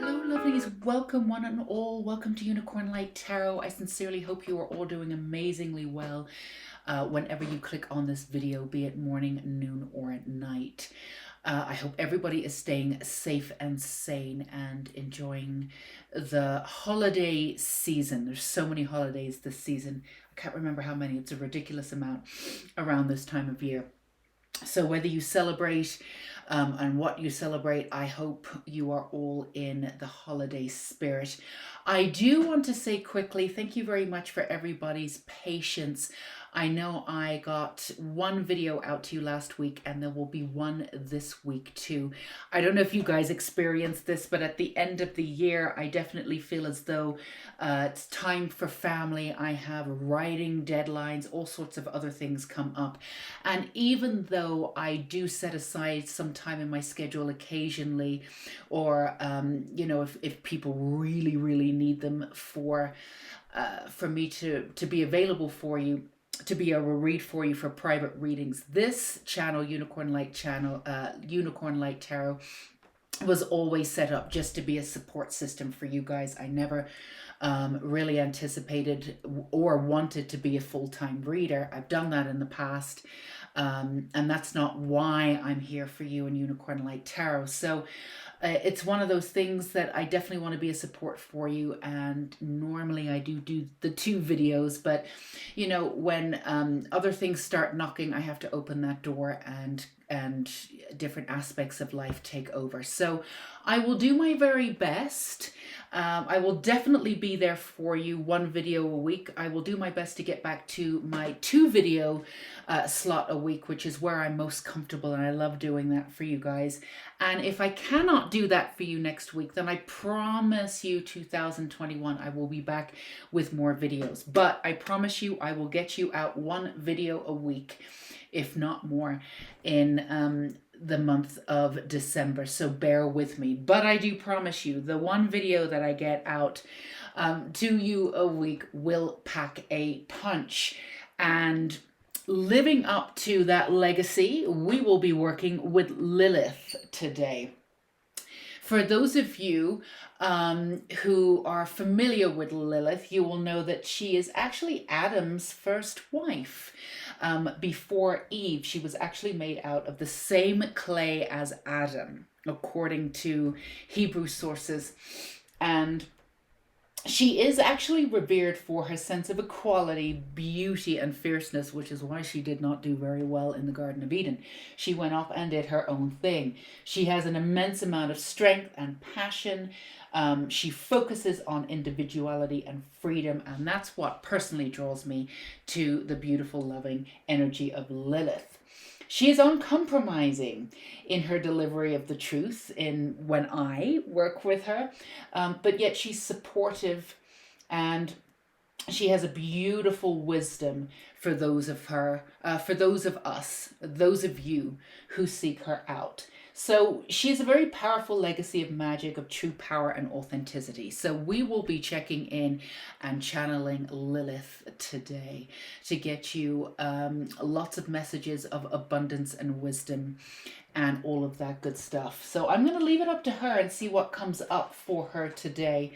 Hello, lovelies. Welcome, one and all. Welcome to Unicorn Light Tarot. I sincerely hope you are all doing amazingly well whenever you click on this video, be it morning, noon, or at night. I hope everybody is staying safe and sane and enjoying the holiday season. There's so many holidays this season. I can't remember how many. It's a ridiculous amount around this time of year. So whether you celebrate and what you celebrate, I hope you are all in the holiday spirit. I do want to say quickly, thank you very much for everybody's patience. I know I got one video out to you last week and there will be one this week too. I don't know if you guys experienced this, but at the end of the year, I definitely feel as though it's time for family. I have writing deadlines, all sorts of other things come up. And even though I do set aside some time in my schedule occasionally, or, if people really need them for me to be available for you, to be able to read for you for private readings. This channel, Unicorn Light Tarot, was always set up just to be a support system for you guys. I never really anticipated or wanted to be a full-time reader. I've done that in the past, and that's not why I'm here for you in Unicorn Light Tarot. So it's one of those things that I definitely want to be a support for you, and normally I do the two videos, but when other things start knocking, I have to open that door and different aspects of life take over. So I will do my very best. I will definitely be there for you, one video a week. I will do my best to get back to my 2 video slot a week, which is where I'm most comfortable, and I love doing that for you guys. And if I cannot do that for you next week, then I promise you 2021 I will be back with more videos. But I promise you I will get you out 1 video a week, if not more, in the month of December. So bear with me. But I do promise you the 1 video that I get out to you a week will pack a punch. And living up to that legacy, we will be working with Lilith today. For those of you who are familiar with Lilith, you will know that she is actually Adam's first wife. Before Eve, she was actually made out of the same clay as Adam, according to Hebrew sources. And she is actually revered for her sense of equality, beauty, and fierceness, which is why she did not do very well in the Garden of Eden. She went off and did her own thing. She has an immense amount of strength and passion. She focuses on individuality and freedom, and that's what personally draws me to the beautiful, loving energy of Lilith. She is uncompromising in her delivery of the truth when I work with her, but yet she's supportive, and she has a beautiful wisdom for those of us, those of you who seek her out. So she has a very powerful legacy of magic, of true power and authenticity. So we will be checking in and channeling Lilith today to get you lots of messages of abundance and wisdom and all of that good stuff. So I'm going to leave it up to her and see what comes up for her today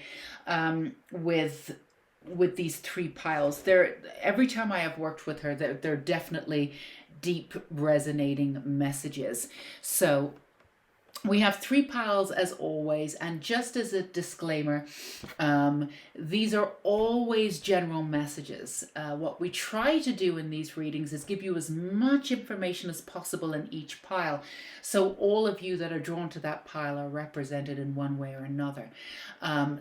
with these 3 piles. Every time I have worked with her, they're definitely deep resonating messages. So we have 3 piles as always, and just as a disclaimer, these are always general messages. What we try to do in these readings is give you as much information as possible in each pile, so all of you that are drawn to that pile are represented in one way or another.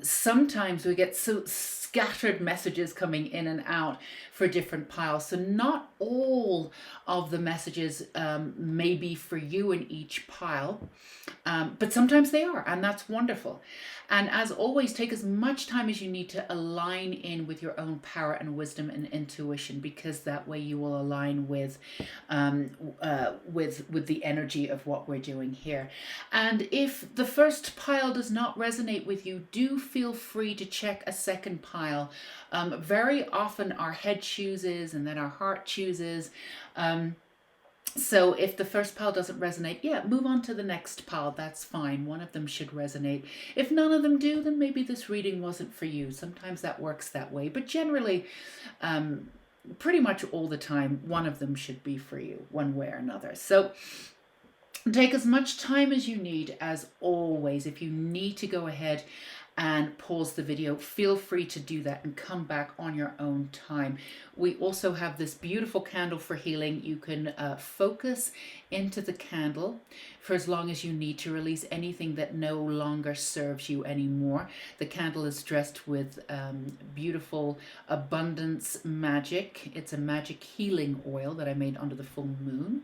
Sometimes we get so scattered messages coming in and out for different piles, so not all of the messages may be for you in each pile. But sometimes they are, and that's wonderful. And as always, take as much time as you need to align in with your own power and wisdom and intuition, because that way you will align with the energy of what we're doing here. And if the first pile does not resonate with you, do feel free to check a second pile. Very often our head chooses and then our heart chooses. So if the first pile doesn't resonate, yeah, move on to the next pile. That's fine. One of them should resonate. If none of them do, then maybe this reading wasn't for you. Sometimes that works that way. But generally, pretty much all the time, one of them should be for you, one way or another. So take as much time as you need, as always. If you need to go ahead and pause the video, feel free to do that and come back on your own time. We also have this beautiful candle for healing. You can focus into the candle for as long as you need to release anything that no longer serves you anymore. The candle is dressed with beautiful abundance magic. It's a magic healing oil that I made under the full moon.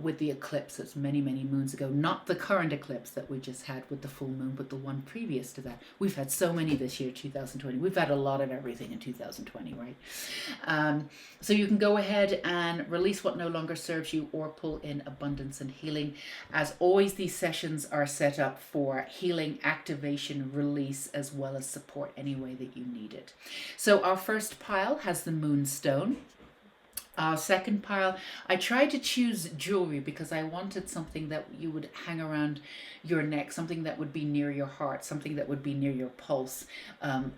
With the eclipse, it's many, many moons ago. Not the current eclipse that we just had with the full moon, but the one previous to that. We've had so many this year, 2020. We've had a lot of everything in 2020, right? So you can go ahead and release what no longer serves you or pull in abundance and healing. As always, these sessions are set up for healing, activation, release, as well as support any way that you need it. So our first pile has the moonstone. Second pile, I tried to choose jewelry because I wanted something that you would hang around your neck, something that would be near your heart, something that would be near your pulse.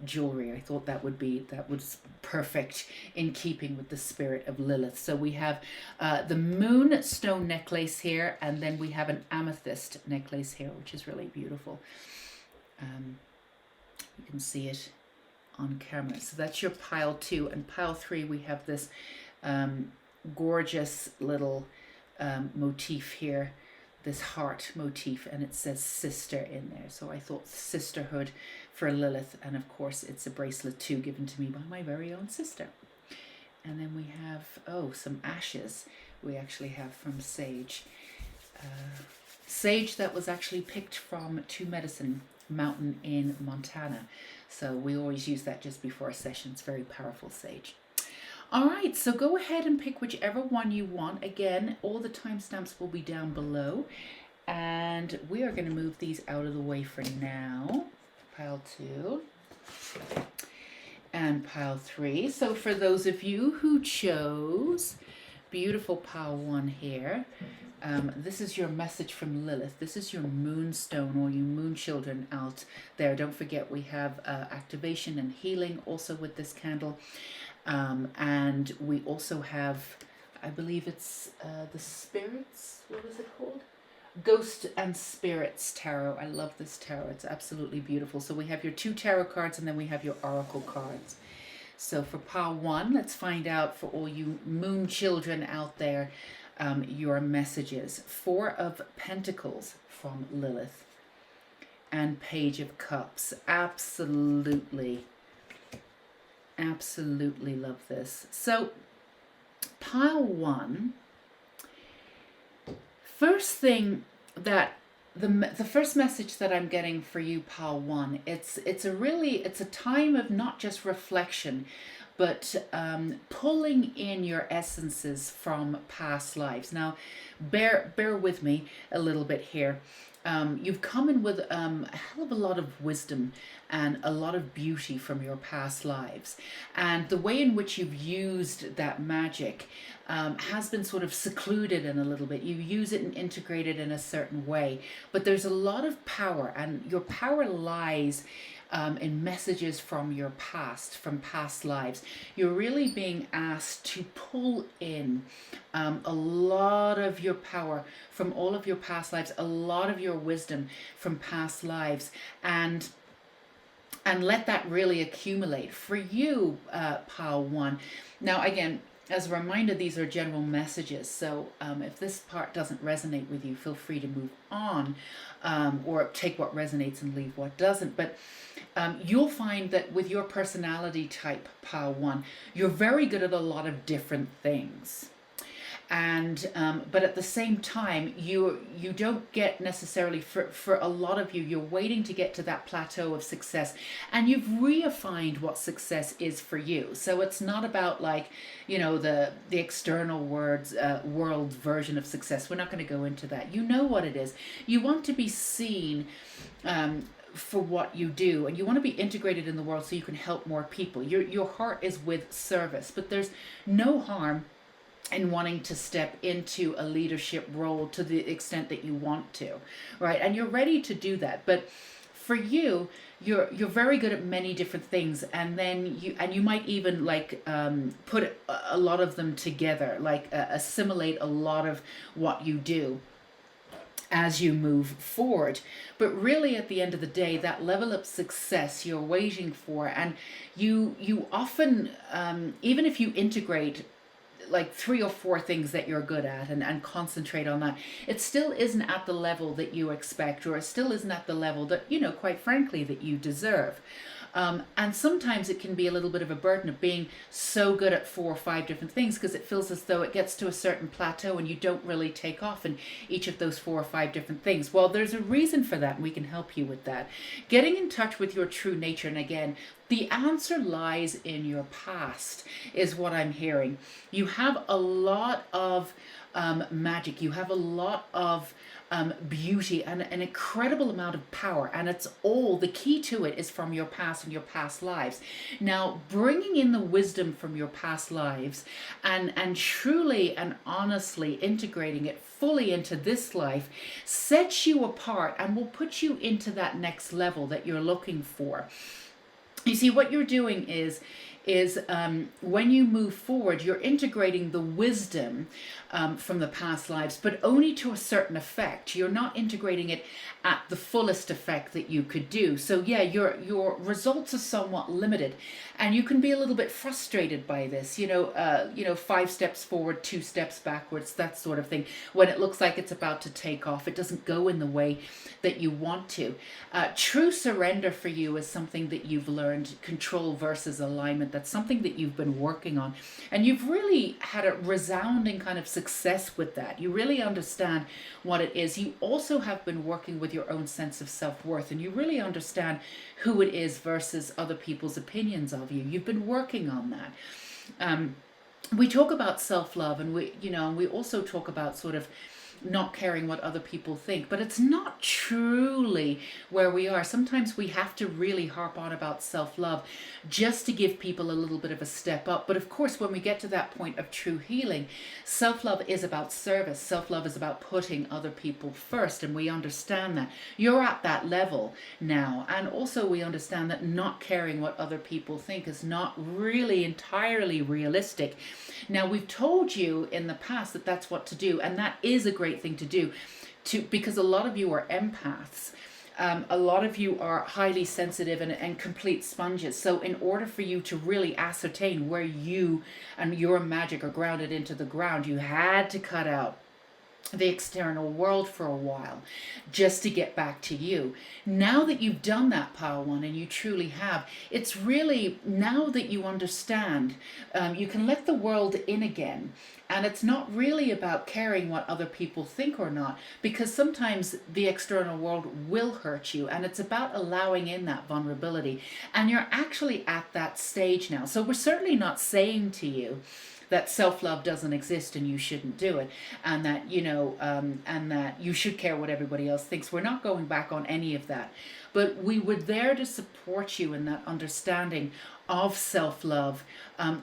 Jewelry, I thought that was perfect in keeping with the spirit of Lilith. So we have the moonstone necklace here, and then we have an amethyst necklace here, which is really beautiful. You can see it on camera. So that's your pile 2, and pile 3 we have this gorgeous little motif here, this heart motif, and it says sister in there. So I thought sisterhood for Lilith, and of course it's a bracelet too, given to me by my very own sister. And then we have some ashes we actually have from sage. Sage that was actually picked from Two Medicine Mountain in Montana. So we always use that just before a session. It's very powerful sage. All right, so go ahead and pick whichever one you want. Again, all the timestamps will be down below. And we are going to move these out of the way for now. Pile 2 and pile 3. So for those of you who chose beautiful pile 1 here, this is your message from Lilith. This is your moonstone, or you moon children out there. Don't forget we have activation and healing also with this candle. And we also have, I believe it's the spirits, what is it called? Ghost and Spirits Tarot. I love this tarot. It's absolutely beautiful. So we have your 2 tarot cards, and then we have your oracle cards. So for pile 1, let's find out, for all you moon children out there, your messages. 4 of Pentacles from Lilith and Page of Cups. Absolutely love this. So pile 1, first thing that the first message that I'm getting for you, pile 1, it's a time of not just reflection, but pulling in your essences from past lives. Now bear with me a little bit here. You've come in with a hell of a lot of wisdom and a lot of beauty from your past lives. And the way in which you've used that magic has been sort of secluded in a little bit. You use it and integrate it in a certain way. But there's a lot of power, and your power lies in messages from your past, from past lives. You're really being asked to pull in a lot of your power from all of your past lives, a lot of your wisdom from past lives, and let that really accumulate for you, pile 1. Now again, as a reminder, these are general messages, so if this part doesn't resonate with you, feel free to move on, or take what resonates and leave what doesn't. But you'll find that with your personality type, pile 1, you're very good at a lot of different things. And but at the same time, you don't get necessarily, for a lot of you, you're waiting to get to that plateau of success, and you've redefined what success is for you. So it's not about, like, you know, the external world version of success. We're not going to go into that. You know what it is. You want to be seen for what you do, and you want to be integrated in the world so you can help more people. Your heart is with service, but there's no harm and wanting to step into a leadership role to the extent that you want to, right? And you're ready to do that. But for you, you're very good at many different things, and then you might even like put a lot of them together, like assimilate a lot of what you do as you move forward. But really, at the end of the day, that level of success you're waiting for, and you often, even if you integrate like 3 or 4 things that you're good at, and concentrate on that, it still isn't at the level that you expect, or it still isn't at the level that, quite frankly, that you deserve. And sometimes it can be a little bit of a burden of being so good at 4 or 5 different things, because it feels as though it gets to a certain plateau and you don't really take off in each of those 4 or 5 different things. Well, there's a reason for that, and we can help you with that. Getting in touch with your true nature, and again, the answer lies in your past, is what I'm hearing. You have a lot of magic. You have a lot of beauty and an incredible amount of power, and it's all, the key to it is from your past and your past lives. Now, bringing in the wisdom from your past lives and truly and honestly integrating it fully into this life sets you apart and will put you into that next level that you're looking for. You see, what you're doing is when you move forward, you're integrating the wisdom from the past lives, but only to a certain effect. You're not integrating it at the fullest effect that you could do. So yeah, your results are somewhat limited, and you can be a little bit frustrated by this. 5 steps forward, 2 steps backwards, that sort of thing. When it looks like it's about to take off, it doesn't go in the way that you want to. True surrender for you is something that you've learned. Control versus alignment. That's something that you've been working on, and you've really had a resounding kind of success with that. You really understand what it is. You also have been working with your own sense of self-worth, and you really understand who it is versus other people's opinions of you. You've been working on that. We talk about self-love, and we also talk about sort of not caring what other people think, but it's not truly where we are. Sometimes we have to really harp on about self-love just to give people a little bit of a step up. But of course, when we get to that point of true healing, self-love is about service. Self-love is about putting other people first, and we understand that. You're at that level now, and also we understand that not caring what other people think is not really entirely realistic. Now, we've told you in the past that that's what to do, and that is a great thing to do, because a lot of you are empaths. A lot of you are highly sensitive and complete sponges. So in order for you to really ascertain where you and your magic are grounded into the ground, you had to cut out the external world for a while just to get back to you. Now that you've done that, Power One, and you truly have, it's really, now that you understand, you can let the world in again. And it's not really about caring what other people think or not, because sometimes the external world will hurt you, and it's about allowing in that vulnerability. And you're actually at that stage now. So we're certainly not saying to you that self-love doesn't exist and you shouldn't do it, and that and that you should care what everybody else thinks. We're not going back on any of that, but we were there to support you in that understanding of self-love,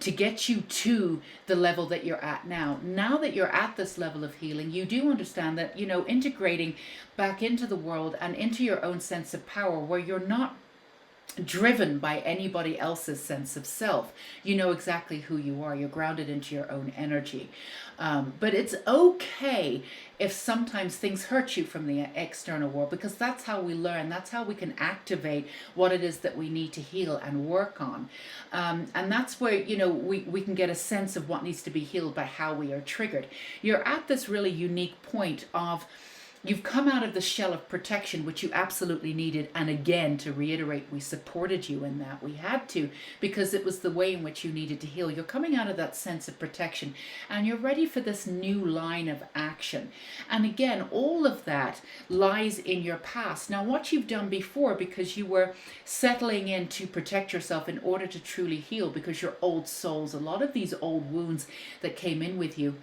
to get you to the level that you're at now. Now that you're at this level of healing, you do understand that integrating back into the world and into your own sense of power, where you're not driven by anybody else's sense of self. You know exactly who you are. You're grounded into your own energy. But it's okay if sometimes things hurt you from the external world, because that's how we learn. That's how we can activate what it is that we need to heal and work on. And that's where, we can get a sense of what needs to be healed by how we are triggered. You're at this really unique point of, you've come out of the shell of protection, which you absolutely needed. And again, to reiterate, we supported you in that. We had to, because it was the way in which you needed to heal. You're coming out of that sense of protection, and you're ready for this new line of action. And again, all of that lies in your past. Now, what you've done before, because you were settling in to protect yourself in order to truly heal, because your old souls, a lot of these old wounds that came in with you,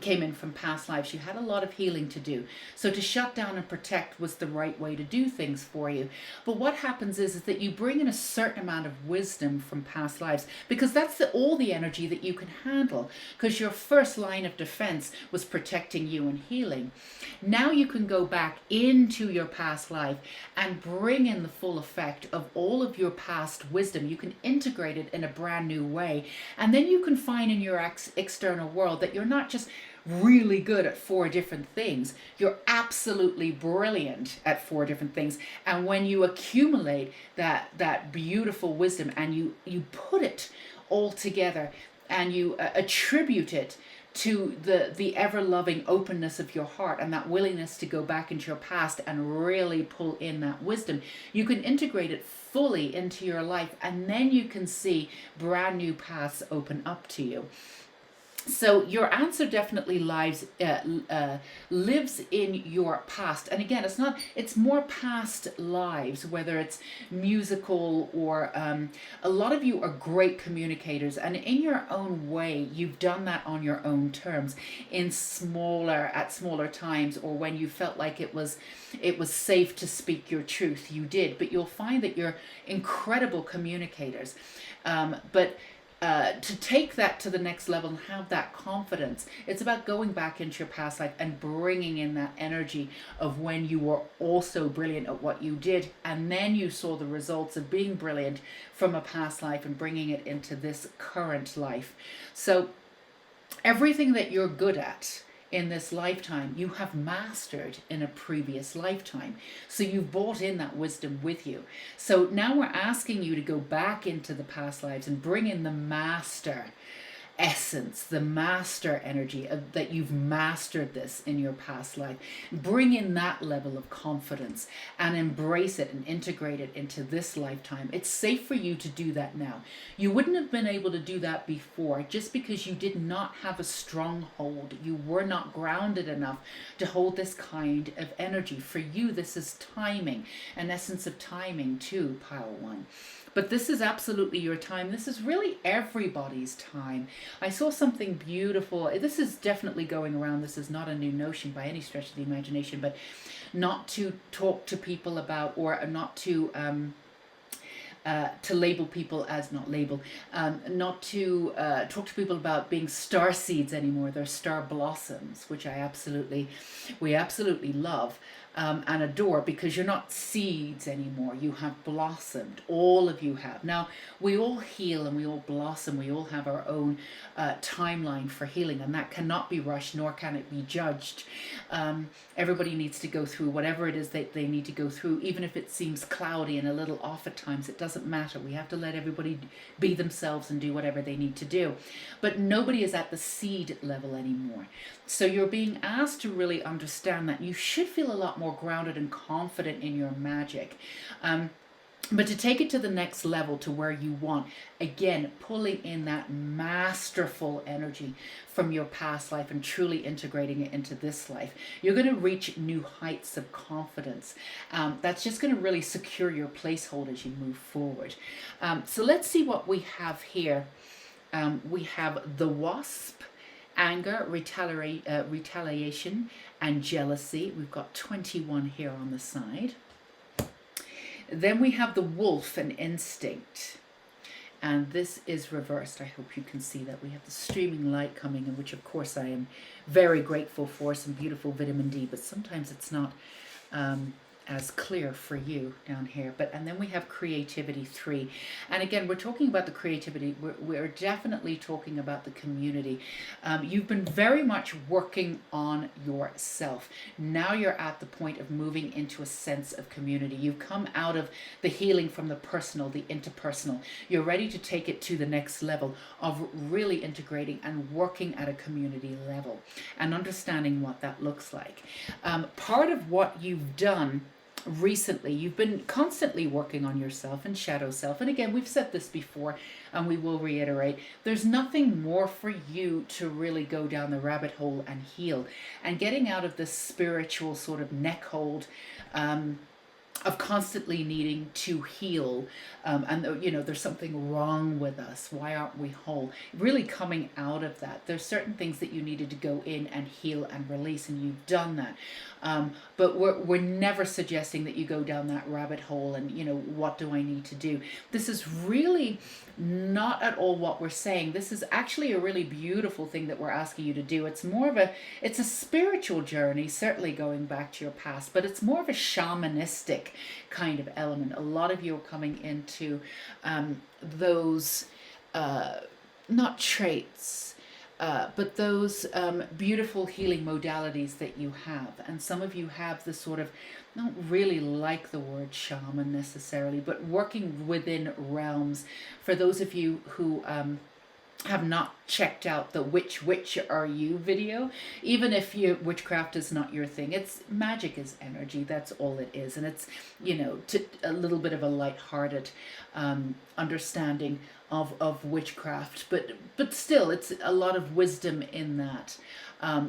came in from past lives. You had a lot of healing to do. So to shut down and protect was the right way to do things for you. But what happens is that you bring in a certain amount of wisdom from past lives, because that's all the energy that you can handle, because your first line of defense was protecting you and healing. Now you can go back into your past life and bring in the full effect of all of your past wisdom. You can integrate it in a brand new way. And then you can find in your external world that you're not just really good at 4 different things. You're absolutely brilliant at 4 different things. And when you accumulate that beautiful wisdom and you put it all together and you attribute it to the ever-loving openness of your heart and that willingness to go back into your past and really pull in that wisdom, you can integrate it fully into your life, and then you can see brand new paths open up to you. So your answer definitely lives in your past. And again, it's more past lives, whether it's musical or a lot of you are great communicators, and in your own way, you've done that on your own terms at smaller times, or when you felt like it was safe to speak your truth, you did. But you'll find that you're incredible communicators. To take that to the next level and have that confidence, it's about going back into your past life and bringing in that energy of when you were also brilliant at what you did, and then you saw the results of being brilliant from a past life and bringing it into this current life. So everything that you're good at in this lifetime, you have mastered in a previous lifetime. So you've brought in that wisdom with you. So now we're asking you to go back into the past lives and bring in the master essence, the master energy that you've mastered this in your past life. Bring in that level of confidence and embrace it and integrate it into this lifetime. It's safe for you to do that now. You wouldn't have been able to do that before, just because you did not have a stronghold. You were not grounded enough to hold this kind of energy. For you, this is timing, an essence of timing too, pile 1. But this is absolutely your time. This is really everybody's time. I saw something beautiful. This is definitely going around. This is not a new notion by any stretch of the imagination, but not to talk to people about, or not to label people as not to talk to people about being star seeds anymore. They're star blossoms, which we absolutely love. And adore, because you're not seeds anymore. You have blossomed. All of you have. Now, we all heal and we all blossom. We all have our own timeline for healing, and that cannot be rushed, nor can it be judged. Everybody needs to go through whatever it is that they need to go through, even if it seems cloudy and a little off at times. It doesn't matter. We have to let everybody be themselves and do whatever they need to do. But nobody is at the seed level anymore. So you're being asked to really understand that you should feel a lot more grounded and confident in your magic. But to take it to the next level, to where you want, again, pulling in that masterful energy from your past life and truly integrating it into this life, you're going to reach new heights of confidence. That's just going to really secure your placehold as you move forward. So let's see what we have here. We have the Wasp, anger, retaliation, and jealousy. We've got 21 here on the side. Then we have the Wolf and instinct. And this is reversed. I hope you can see that. We have the streaming light coming in, which of course I am very grateful for. Some beautiful vitamin D, but sometimes it's not as clear for you down here. And then we have creativity 3. And again, we're talking about the creativity. We're definitely talking about the community. You've been very much working on yourself. Now you're at the point of moving into a sense of community. You've come out of the healing from the personal, the interpersonal. You're ready to take it to the next level of really integrating and working at a community level and understanding what that looks like. Part of what you've done recently, you've been constantly working on yourself and shadow self. And again, we've said this before and we will reiterate, there's nothing more for you to really go down the rabbit hole and heal. And getting out of this spiritual sort of neck hold of constantly needing to heal, and you know, there's something wrong with us, why aren't we whole, really coming out of that. There's certain things that you needed to go in and heal and release, and you've done that. But we're never suggesting that you go down that rabbit hole and, you know, what do I need to do. This is really not at all what we're saying. This is actually a really beautiful thing that we're asking you to do. It's more of a, it's a spiritual journey, certainly going back to your past, but it's more of a shamanistic kind of element. A lot of you are coming into those not traits, but those beautiful healing modalities that you have. And some of you have this sort of, I don't really like the word shaman necessarily, but working within realms. For those of you who have not checked out the which witch are you video, even if witchcraft is not your thing, it's magic is energy, that's all it is. And it's, you know, a little bit of a light-hearted understanding of witchcraft, but still it's a lot of wisdom in that.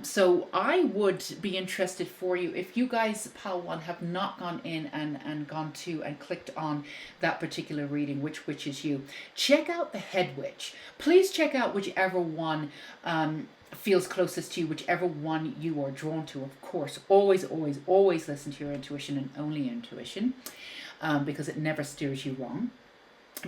So I would be interested for you, if you guys, Pal 1, have not gone in and gone to and clicked on that particular reading, which is you, check out the head witch. Please check out whichever one feels closest to you, whichever one you are drawn to. Of course, always, always, always listen to your intuition, and only intuition, because it never steers you wrong.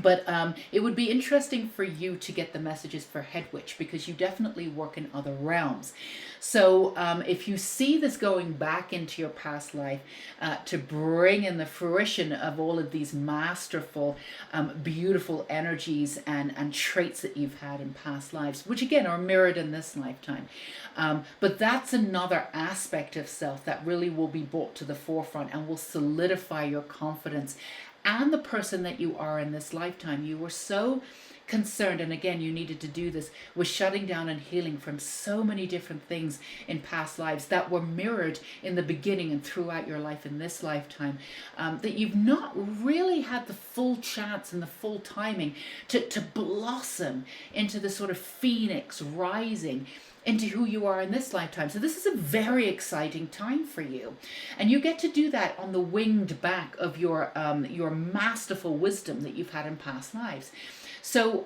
But it would be interesting for you to get the messages for Head Witch, because you definitely work in other realms. So if you see this going back into your past life to bring in the fruition of all of these masterful, beautiful energies and traits that you've had in past lives, which again are mirrored in this lifetime. But that's another aspect of self that really will be brought to the forefront and will solidify your confidence and the person that you are in this lifetime. You were so concerned, and again, you needed to do this, with shutting down and healing from so many different things in past lives that were mirrored in the beginning and throughout your life in this lifetime, that you've not really had the full chance and the full timing to blossom into the sort of phoenix rising into who you are in this lifetime. So this is a very exciting time for you, and you get to do that on the winged back of your masterful wisdom that you've had in past lives. So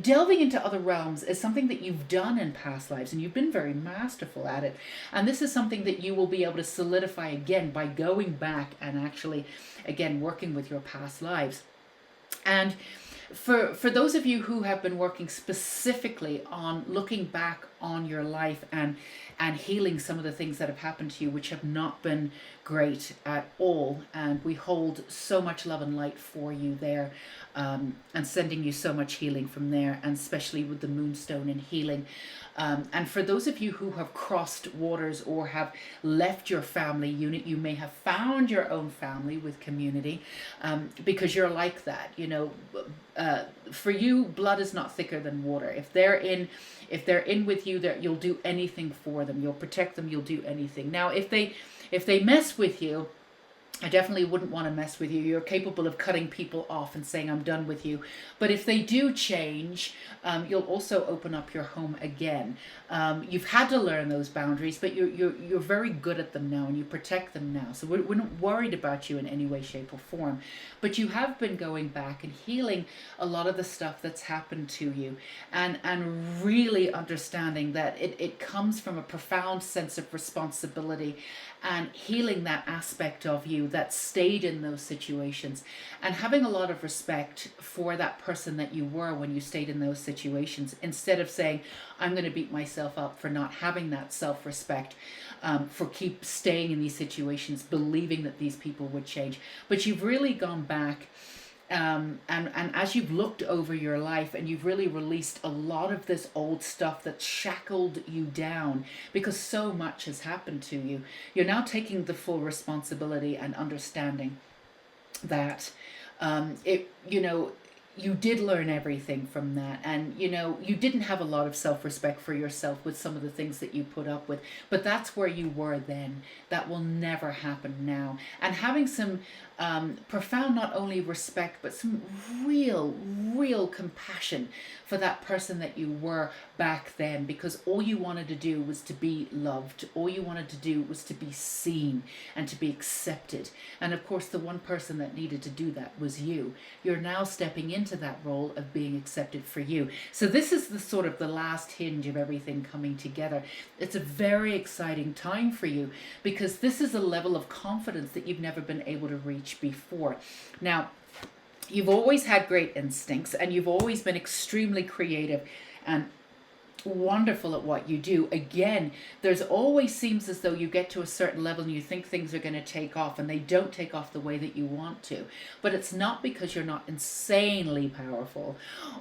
delving into other realms is something that you've done in past lives, and you've been very masterful at it. And this is something that you will be able to solidify again by going back and actually, again, working with your past lives. And for those of you who have been working specifically on looking back on your life and healing some of the things that have happened to you, which have not been great at all, and we hold so much love and light for you there, and sending you so much healing from there, and especially with the moonstone and healing. And for those of you who have crossed waters or have left your family unit, you may have found your own family with community, because you're like that. You know, for you, blood is not thicker than water. If they're in with you, you'll do anything for them. You'll protect them. You'll do anything. Now, if they mess with you, I definitely wouldn't want to mess with you. You're capable of cutting people off and saying, I'm done with you. But if they do change, you'll also open up your home again. You've had to learn those boundaries, but you're very good at them now, and you protect them now. So we're not worried about you in any way, shape, or form. But you have been going back and healing a lot of the stuff that's happened to you, and really understanding that it comes from a profound sense of responsibility, and healing that aspect of you that stayed in those situations, and having a lot of respect for that person that you were when you stayed in those situations, instead of saying, I'm going to beat myself up for not having that self-respect, for keep staying in these situations, believing that these people would change. But you've really gone back, and as you've looked over your life, and you've really released a lot of this old stuff that shackled you down, because so much has happened to you, you're now taking the full responsibility and understanding that you did learn everything from that, and you didn't have a lot of self-respect for yourself with some of the things that you put up with, but that's where you were then. That will never happen now. And having some profound, not only respect, but some real compassion for that person that you were back then, because all you wanted to do was to be loved. All you wanted to do was to be seen and to be accepted. And of course, the one person that needed to do that was you. You're now stepping into that role of being accepted for you. So this is the sort of the last hinge of everything coming together. It's a very exciting time for you, because this is a level of confidence that you've never been able to reach before. Now, you've always had great instincts, and you've always been extremely creative and wonderful at what you do. Again, there's always seems as though you get to a certain level and you think things are going to take off, and they don't take off the way that you want to. But it's not because you're not insanely powerful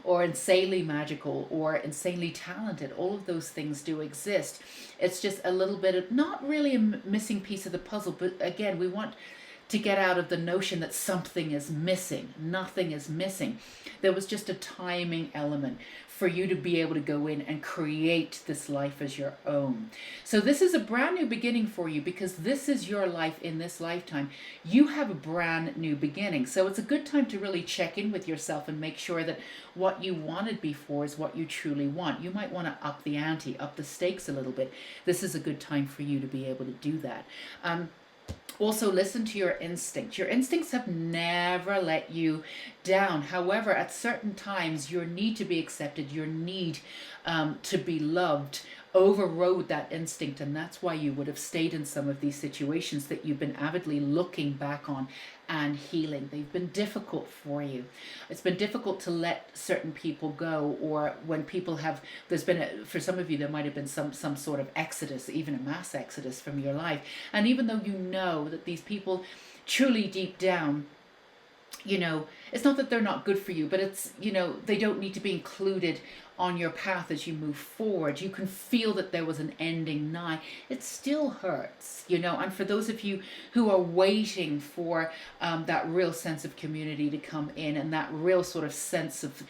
or insanely magical or insanely talented. All of those things do exist. It's just a little bit of, not really a missing piece of the puzzle, but again, we want to get out of the notion that something is missing. Nothing is missing. There was just a timing element for you to be able to go in and create this life as your own. So this is a brand new beginning for you, because this is your life in this lifetime. You have a brand new beginning. So it's a good time to really check in with yourself and make sure that what you wanted before is what you truly want. You might want to up the ante, up the stakes a little bit. This is a good time for you to be able to do that. Also, listen to your instincts. Your instincts have never let you down. However, at certain times, your need to be accepted, your need to be loved overrode that instinct, and that's why you would have stayed in some of these situations that you've been avidly looking back on and healing. They've been difficult for you. It's been difficult to let certain people go, or when people have, there's been, for some of you, there might have been some sort of exodus, even a mass exodus from your life. And even though you know that these people truly deep down, you know, it's not that they're not good for you, but it's, you know, they don't need to be included on your path as you move forward. You can feel that there was an ending nigh. It still hurts, you know. And for those of you who are waiting for that real sense of community to come in, and that real sort of sense of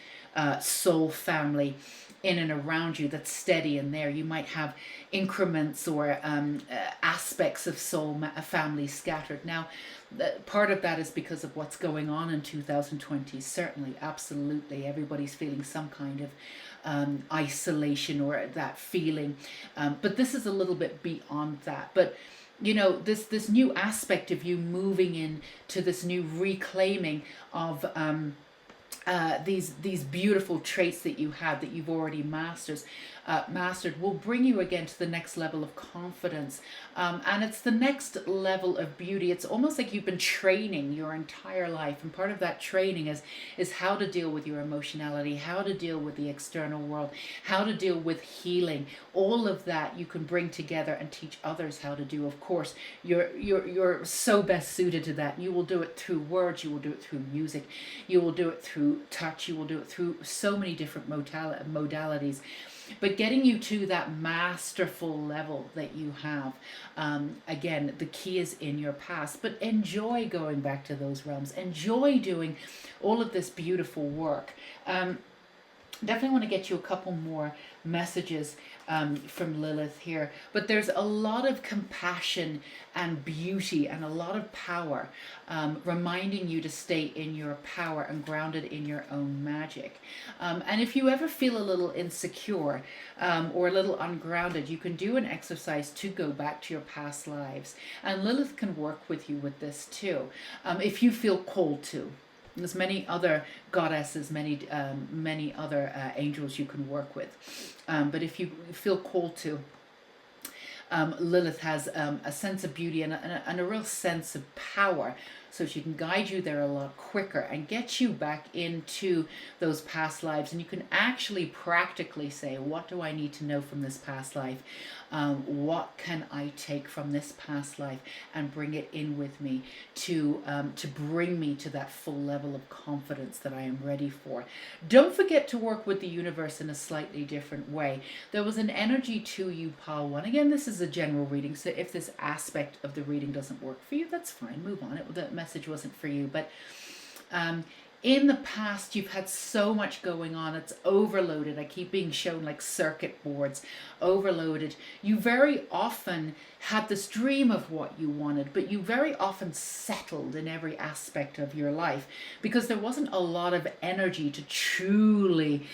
soul family in and around you that's steady and there, you might have increments or aspects of soul family scattered. Now, part of that is because of what's going on in 2020. Certainly, absolutely, everybody's feeling some kind of isolation or that feeling, but this is a little bit beyond that. But you know, this new aspect of you moving into this new reclaiming of these beautiful traits that you have, that you've already mastered, will bring you again to the next level of confidence, and it's the next level of beauty. It's almost like you've been training your entire life, and part of that training is how to deal with your emotionality, how to deal with the external world, how to deal with healing. All of that you can bring together and teach others how to do. Of course, you're so best suited to that. You will do it through words, you will do it through music, you will do it through touch, you will do it through so many different modalities. But getting you to that masterful level that you have, again, the key is in your past. But enjoy going back to those realms. Enjoy doing all of this beautiful work. Definitely want to get you a couple more messages from Lilith here, but there's a lot of compassion and beauty and a lot of power, reminding you to stay in your power and grounded in your own magic. And if you ever feel a little insecure or a little ungrounded, you can do an exercise to go back to your past lives, and Lilith can work with you with this too, if you feel called to. There's many other goddesses, many other angels you can work with. But if you feel called to, Lilith has a sense of beauty and a real sense of power. So she can guide you there a lot quicker and get you back into those past lives. And you can actually practically say, what do I need to know from this past life? What can I take from this past life and bring it in with me to bring me to that full level of confidence that I am ready for. Don't forget to work with the universe in a slightly different way. There was an energy to you, Pile 1. Again, this is a general reading, so if this aspect of the reading doesn't work for you, that's fine. Move on. The message wasn't for you. But in the past, you've had so much going on. It's overloaded. I keep being shown like circuit boards, overloaded. You very often had this dream of what you wanted, but you very often settled in every aspect of your life because there wasn't a lot of energy to truly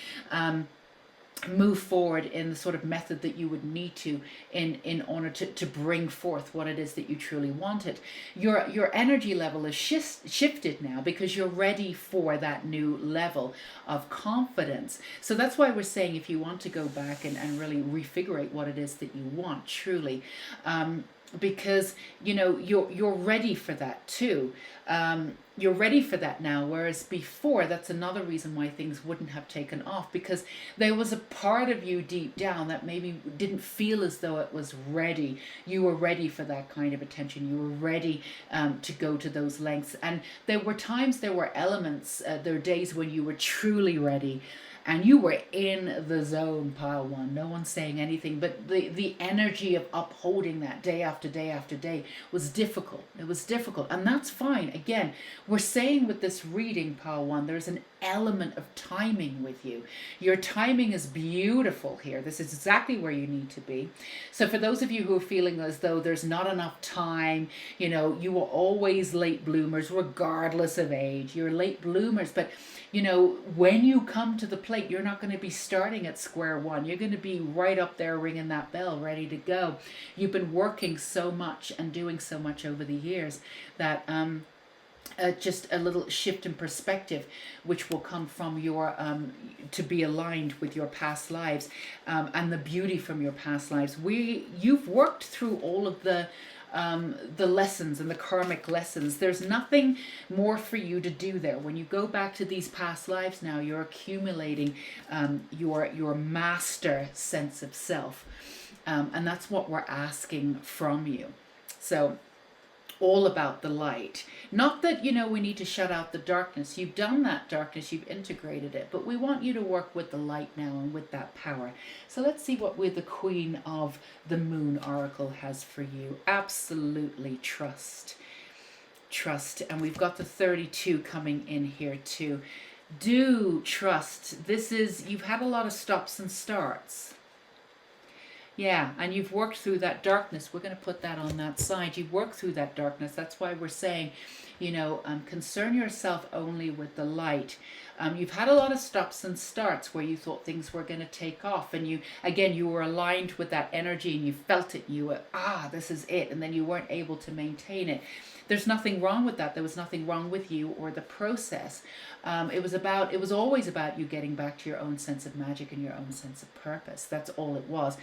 move forward in the sort of method that you would need to in order to bring forth what it is that you truly wanted. Your energy level is shifted now because you're ready for that new level of confidence. So that's why we're saying, if you want to go back and really refigurate what it is that you want truly, because you're ready for that too. You're ready for that now, whereas before, that's another reason why things wouldn't have taken off, because there was a part of you deep down that maybe didn't feel as though it was ready. You were ready for that kind of attention. You were ready to go to those lengths. And there were times, there were elements, there were days when you were truly ready, and you were in the zone, pile one. No one's saying anything, but the energy of upholding that day after day after day was difficult. It was difficult, and that's fine. Again, we're saying with this reading, pile one, there's an element of timing with you. Your timing is beautiful here. This is exactly where you need to be. So for those of you who are feeling as though there's not enough time, you are always late bloomers regardless of age. You're late bloomers, but when you come to the plate, you're not going to be starting at square one. You're going to be right up there ringing that bell, ready to go. You've been working so much and doing so much over the years that just a little shift in perspective, which will come from your to be aligned with your past lives, and the beauty from your past lives. You've worked through all of the lessons and the karmic lessons. There's nothing more for you to do there. When you go back to these past lives now, you're accumulating your master sense of self, and that's what we're asking from you. So all about the light. Not that, we need to shut out the darkness. You've done that darkness, you've integrated it, but we want you to work with the light now and with that power. So let's see what the Queen of the Moon Oracle has for you. Absolutely trust. Trust. And we've got the 32 coming in here too. Do trust. You've had a lot of stops and starts. Yeah, and you've worked through that darkness. We're going to put that on that side. You've worked through that darkness. That's why we're saying, concern yourself only with the light. You've had a lot of stops and starts where you thought things were going to take off. And you were aligned with that energy and you felt it. You were, this is it. And then you weren't able to maintain it. There's nothing wrong with that. There was nothing wrong with you or the process. It was always about you getting back to your own sense of magic and your own sense of purpose. That's all it was.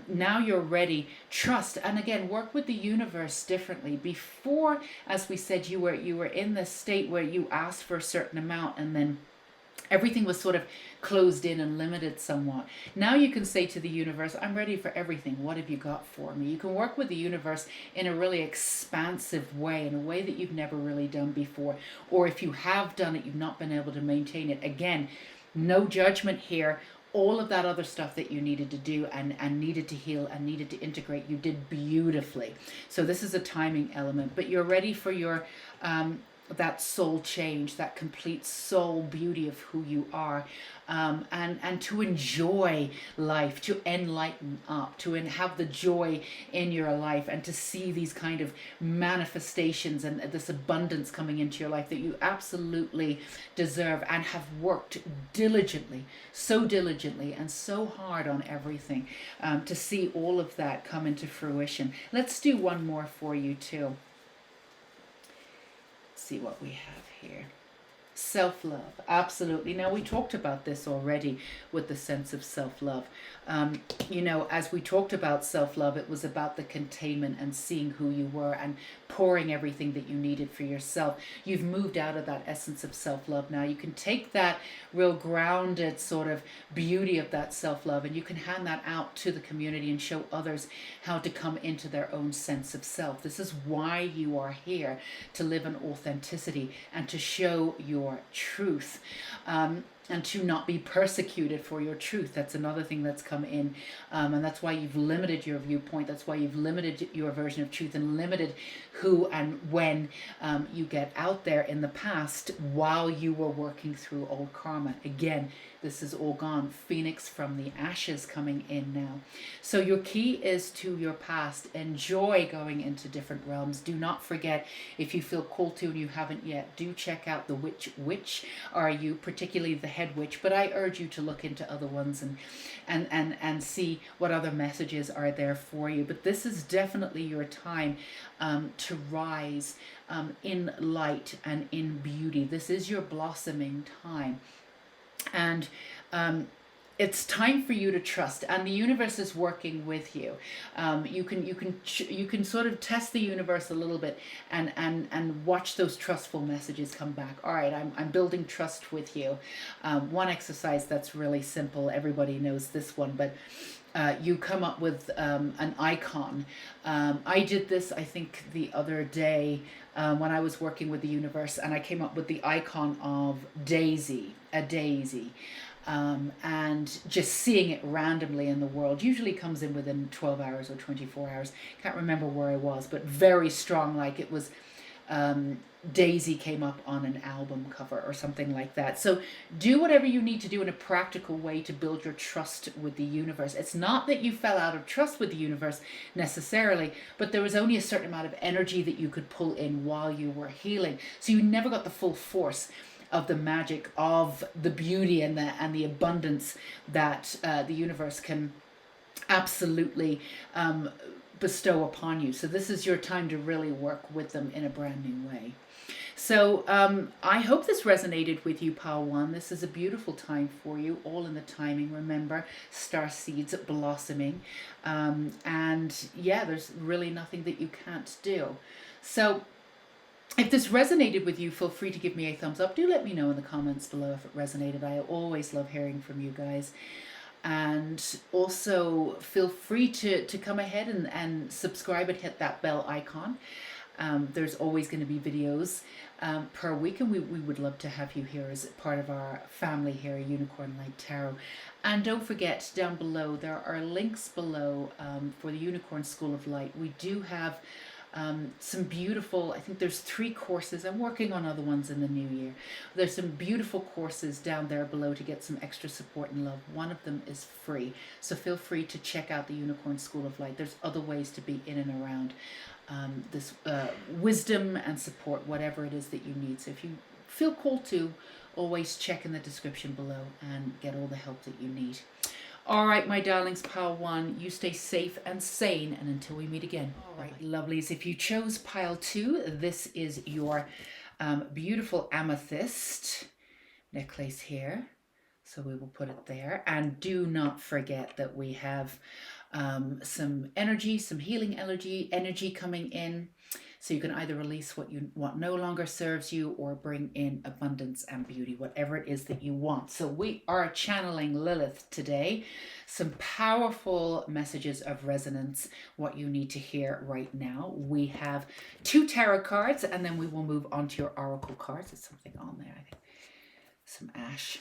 Now you're ready. Trust. And again, work with the universe differently. Before, as we said, you were in this state where you asked for a certain amount and then everything was sort of closed in and limited somewhat. Now you can say to the universe, I'm ready for everything. What have you got for me? You can work with the universe in a really expansive way, in a way that you've never really done before. Or if you have done it, you've not been able to maintain it. Again, no judgment here. All of that other stuff that you needed to do and needed to heal and needed to integrate, you did beautifully. So this is a timing element, but you're ready for your that soul change, that complete soul beauty of who you are, and to enjoy life, to enlighten up, to have the joy in your life, and to see these kind of manifestations and this abundance coming into your life that you absolutely deserve and have worked diligently, so diligently and so hard on everything, to see all of that come into fruition. Let's do one more for you too. See what we have here. Self-love, absolutely. Now, we talked about this already with the sense of self-love. As we talked about self-love, it was about the containment and seeing who you were and pouring everything that you needed for yourself. You've moved out of that essence of self-love now. You can take that real grounded sort of beauty of that self-love and you can hand that out to the community and show others how to come into their own sense of self. This is why you are here, to live in authenticity and to show your truth. And to not be persecuted for your truth. That's another thing that's come in. And that's why you've limited your viewpoint. That's why you've limited your version of truth and limited who and when you get out there in the past while you were working through old karma. Again, this is all gone. Phoenix from the ashes coming in now. So your key is to your past. Enjoy going into different realms. Do not forget, if you feel called to and you haven't yet, do check out the Which Are You, particularly the head witch, but I urge you to look into other ones and see what other messages are there for you. But this is definitely your time to rise in light and in beauty. This is your blossoming time. And it's time for you to trust, and the universe is working with you. You can sort of test the universe a little bit and watch those trustful messages come back. All right, I'm building trust with you. One exercise that's really simple. Everybody knows this one, but you come up with an icon. I did this, I think, the other day when I was working with the universe, and I came up with the icon of Daisy, a daisy. And just seeing it randomly in the world usually comes in within 12 hours or 24 hours. Can't remember where I was, but very strong, like it was Daisy came up on an album cover or something like that. So do whatever you need to do in a practical way to build your trust with the universe. It's not that you fell out of trust with the universe necessarily, but there was only a certain amount of energy that you could pull in while you were healing. So you never got the full force of the magic, of the beauty and the abundance that the universe can absolutely bestow upon you. So this is your time to really work with them in a brand new way. So I hope this resonated with you, Pile 1. This is a beautiful time for you, all in the timing. Remember, star seeds blossoming. And yeah, there's really nothing that you can't do. So if this resonated with you, feel free to give me a thumbs up. Do let me know in the comments below if it resonated. I always love hearing from you guys. And also feel free to come ahead and subscribe and hit that bell icon. There's always going to be videos per week, and we would love to have you here as part of our family here, Unicorn Light Tarot. And don't forget, down below, there are links below for the Unicorn School of Light. We do have some beautiful, I think there's 3 courses. I'm working on other ones in the new year. There's some beautiful courses down there below to get some extra support and love. One of them is free. So feel free to check out the Unicorn School of Light. There's other ways to be in and around this wisdom and support, whatever it is that you need. So if you feel called to, always check in the description below and get all the help that you need. All right, my darlings, Pile 1, you stay safe and sane, and until we meet again. All right, lovelies, if you chose Pile 2, this is your beautiful amethyst necklace here. So we will put it there. And do not forget that we have some energy, some healing energy coming in. So you can either release what no longer serves you, or bring in abundance and beauty, whatever it is that you want. So we are channeling Lilith today. Some powerful messages of resonance, what you need to hear right now. We have 2 tarot cards, and then we will move on to your oracle cards. There's something on there, I think. Some ash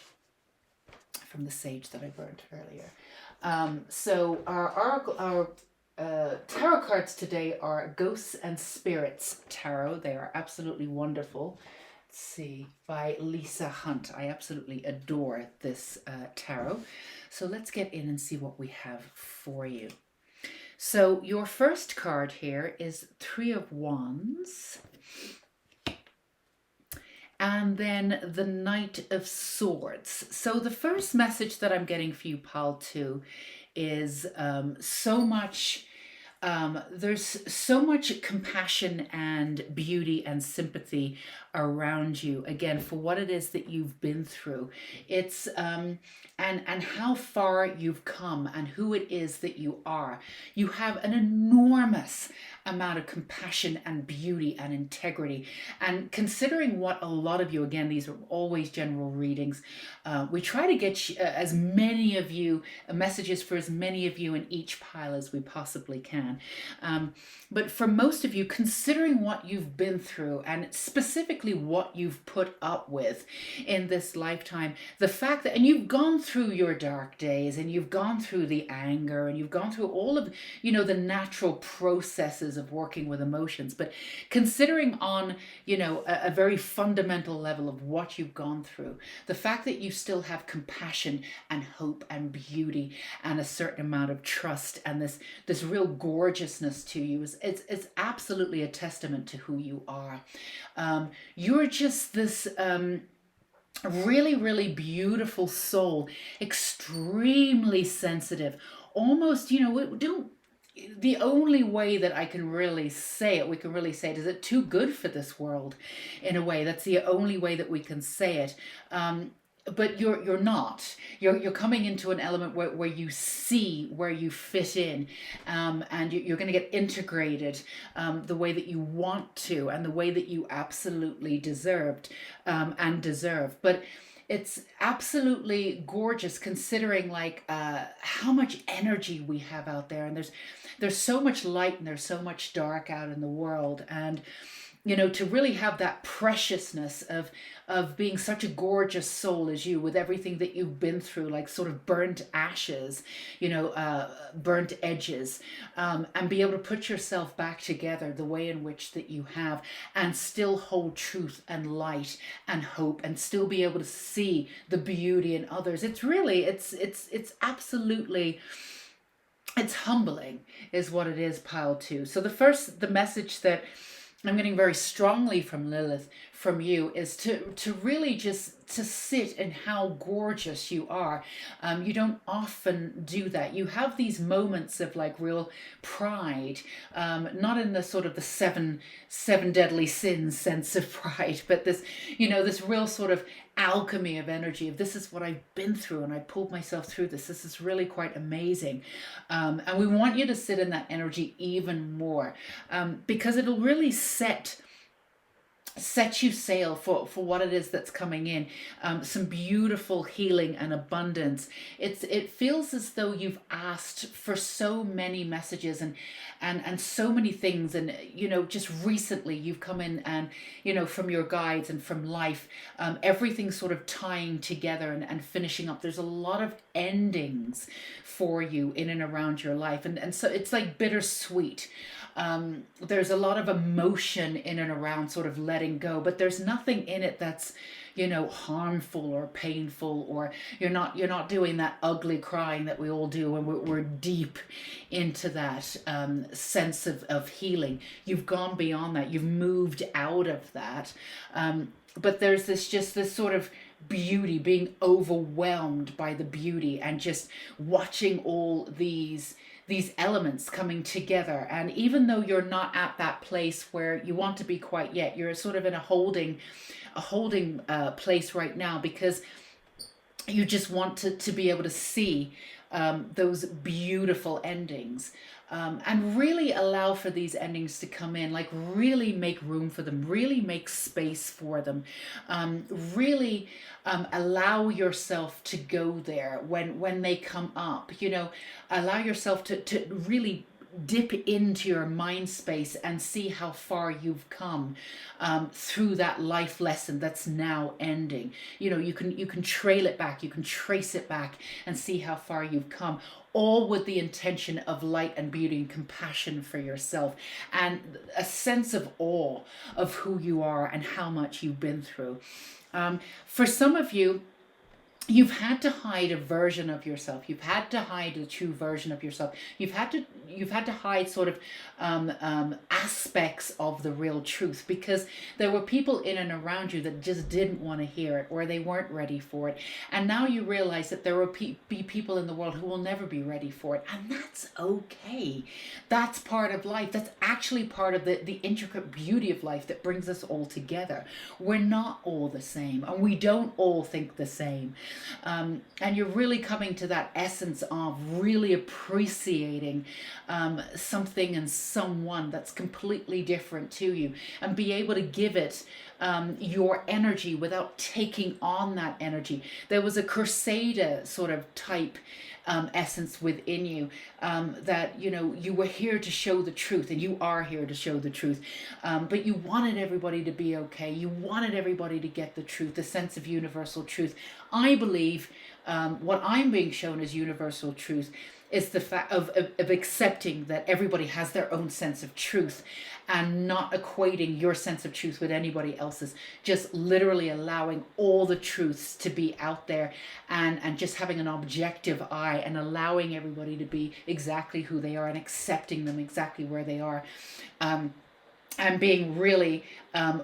from the sage that I burnt earlier. So our tarot cards today are Ghosts and Spirits Tarot. They are absolutely wonderful. Let's see, by Lisa Hunt. I absolutely adore this tarot. So let's get in and see what we have for you. So your first card here is 3 of Wands. And then the Knight of Swords. So the first message that I'm getting for you, Pile 2, is there's so much compassion and beauty and sympathy around you, again, for what it is that you've been through. It's and how far you've come and who it is that you are. You have an enormous amount of compassion and beauty and integrity. And considering what a lot of you, again, these are always general readings, we try to get as many of you, messages for as many of you in each pile as we possibly can. But for most of you, considering what you've been through, and specifically what you've put up with in this lifetime, the fact that, and you've gone through your dark days, and you've gone through the anger, and you've gone through all of, the natural processes of working with emotions, but considering on, a very fundamental level of what you've gone through, the fact that you still have compassion and hope and beauty and a certain amount of trust and this real gorgeousness to you it's absolutely a testament to who you are. You're just this really, really beautiful soul, extremely sensitive, almost, you know, it don't, the only way that I can really say it, we can really say it, is it too good for this world in a way. That's the only way that we can say it. But you're not. You're coming into an element where you see where you fit in, and you're going to get integrated the way that you want to, and the way that you absolutely deserved and deserve. But it's absolutely gorgeous considering like how much energy we have out there, and there's so much light and there's so much dark out in the world. And you know, to really have that preciousness of being such a gorgeous soul as you, with everything that you've been through, like sort of burnt ashes, you know, burnt edges, and be able to put yourself back together the way in which that you have, and still hold truth and light and hope, and still be able to see the beauty in others. It's really, it's absolutely, it's humbling is what it is, pile two. So the message that I'm getting very strongly from Lilith, from you, is to really just to sit in how gorgeous you are. You don't often do that. You have these moments of like real pride, not in the sort of the seven deadly sins sense of pride, but this, you know, this real sort of alchemy of energy of, this is what I've been through and I pulled myself through this. This is really quite amazing. And we want you to sit in that energy even more, because it'll really set you sail for what it is that's coming in. Some beautiful healing and abundance. It feels as though you've asked for so many messages and so many things, and you know, just recently you've come in, and you know, from your guides and from life, everything sort of tying together and finishing up. There's a lot of endings for you in and around your life, and so it's like bittersweet. There's a lot of emotion in and around sort of letting go, but there's nothing in it that's, you know, harmful or painful, or you're not doing that ugly crying that we all do when we're deep into that sense of healing. You've gone beyond that. You've moved out of that. But there's this sort of beauty, being overwhelmed by the beauty, and just watching all these elements coming together. And even though you're not at that place where you want to be quite yet, you're sort of in a holding place right now, because you just want to be able to see those beautiful endings, and really allow for these endings to come in, like really make room for them, really make space for them, really allow yourself to go there when they come up, you know, allow yourself to really dip into your mind space and see how far you've come through that life lesson that's now ending. You know, you can trail it back, you can trace it back, and see how far you've come, all with the intention of light and beauty and compassion for yourself, and a sense of awe of who you are and how much you've been through. For some of you, you've had to hide a version of yourself. You've had to hide a true version of yourself. You've had to hide sort of aspects of the real truth, because there were people in and around you that just didn't want to hear it, or they weren't ready for it. And now you realize that there will be people in the world who will never be ready for it, and that's okay. That's part of life. That's actually part of the intricate beauty of life that brings us all together. We're not all the same, and we don't all think the same. And you're really coming to that essence of really appreciating something and someone that's completely different to you, and be able to give it your energy without taking on that energy. There was a crusader sort of type essence within you, that, you know, you were here to show the truth, and you are here to show the truth, but you wanted everybody to be okay. You wanted everybody to get the truth, the sense of universal truth. I believe what I'm being shown as universal truth is the fact of accepting that everybody has their own sense of truth, and not equating your sense of truth with anybody else's. Just literally allowing all the truths to be out there, and just having an objective eye, and allowing everybody to be exactly who they are, and accepting them exactly where they are. and being really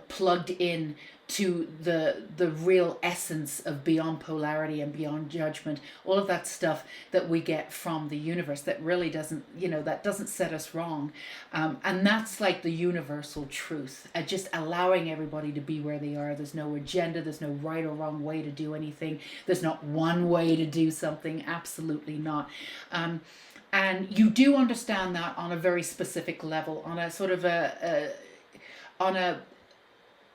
plugged in to the real essence of beyond polarity and beyond judgment, all of that stuff that we get from the universe that really doesn't, that doesn't set us wrong. And that's like the universal truth, just allowing everybody to be where they are. There's no agenda, there's no right or wrong way to do anything, there's not one way to do something, absolutely not. And you do understand that on a very specific level, on a sort of on a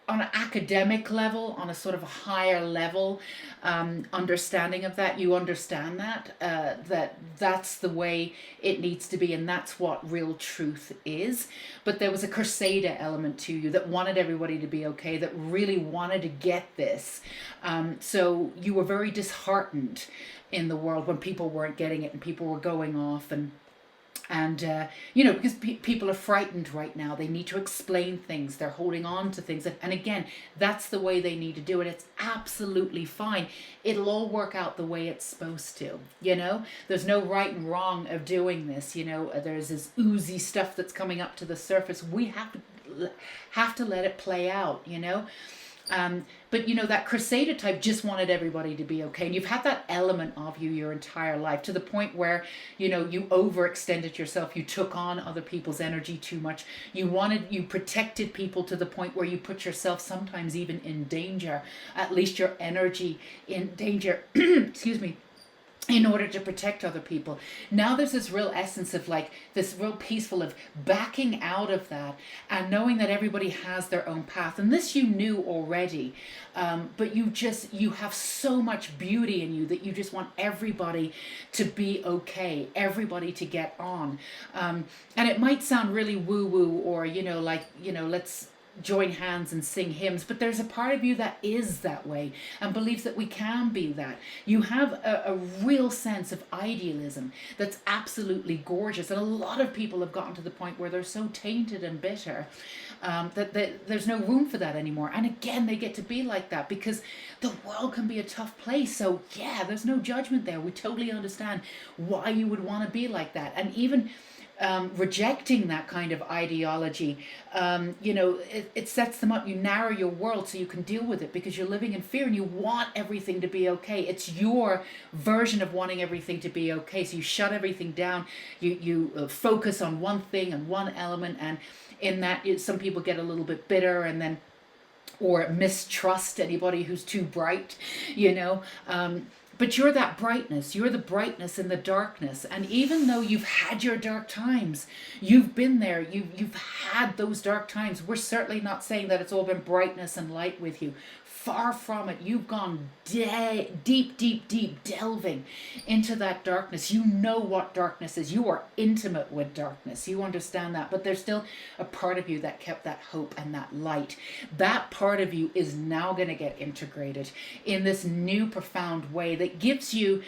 on an academic level, on a sort of a higher level understanding of that. You understand that that's the way it needs to be, and that's what real truth is. But there was a crusader element to you that wanted everybody to be okay, that really wanted to get this. So you were very disheartened in the world when people weren't getting it and people were going off and because people are frightened right now. They need to explain things, they're holding on to things, and again, that's the way they need to do it. It's absolutely fine. It'll all work out the way it's supposed to. There's no right and wrong of doing this. There's this oozy stuff that's coming up to the surface. We have to let it play out. But that crusader type just wanted everybody to be okay. And you've had that element of you your entire life, to the point where, you overextended yourself. You took on other people's energy too much. You protected people to the point where you put yourself sometimes even in danger, at least your energy in danger, excuse me, in order to protect other people. Now there's this real essence of like this real peaceful of backing out of that and knowing that everybody has their own path. And this you knew already, but you have so much beauty in you that you just want everybody to be okay, everybody to get on. And it might sound really woo woo, or let's join hands and sing hymns, but there's a part of you that is that way and believes that we can be that. You have a real sense of idealism that's absolutely gorgeous, and a lot of people have gotten to the point where they're so tainted and bitter that there's no room for that anymore. And again, they get to be like that because the world can be a tough place. So yeah, there's no judgment there. We totally understand why you would want to be like that. And even rejecting that kind of ideology, it sets them up. You narrow your world so you can deal with it, because you're living in fear and you want everything to be okay. It's your version of wanting everything to be okay. So you shut everything down. You focus on one thing and one element, and in that, some people get a little bit bitter and then or mistrust anybody who's too bright. But you're that brightness. You're the brightness in the darkness. And even though you've had your dark times, you've been there, you've had those dark times. We're certainly not saying that it's all been brightness and light with you. Far from it. You've gone deep, deep, deep delving into that darkness. You know what darkness is. You are intimate with darkness. You understand that. But there's still a part of you that kept that hope and that light. That part of you is now going to get integrated in this new profound way that gives you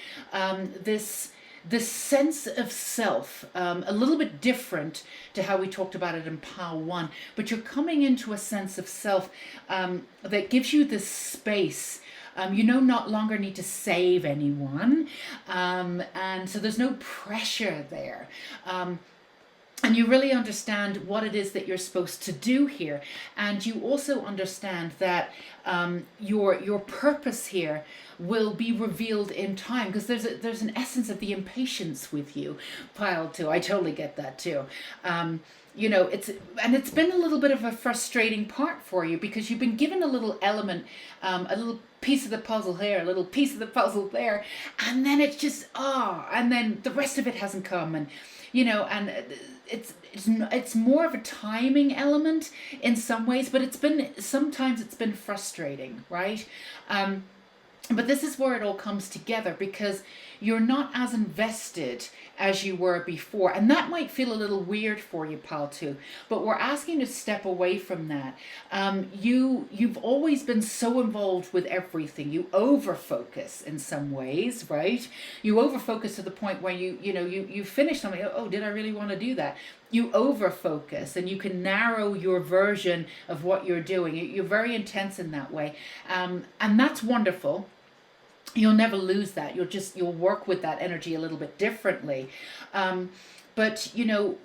this sense of self, a little bit different to how we talked about it in Pile 1, but you're coming into a sense of self that gives you this space. Not longer need to save anyone, and so there's no pressure there. And you really understand what it is that you're supposed to do here. And you also understand that your purpose here will be revealed in time, because there's an essence of the impatience with you. Pile 2, I totally get that too. It's been a little bit of a frustrating part for you, because you've been given a little element, a little piece of the puzzle here, a little piece of the puzzle there, and then it's just and then the rest of it hasn't come, and it's more of a timing element in some ways, but sometimes it's been frustrating, right? But this is where it all comes together, because you're not as invested as you were before. And that might feel a little weird for you, Pal 2, but we're asking you to step away from that. You've always been so involved with everything. You over-focus in some ways, right? You over-focus to the point where you finish something. Oh, did I really want to do that? You over-focus, and you can narrow your version of what you're doing. You're very intense in that way. And that's wonderful. You'll never lose that. You'll work with that energy a little bit differently. But,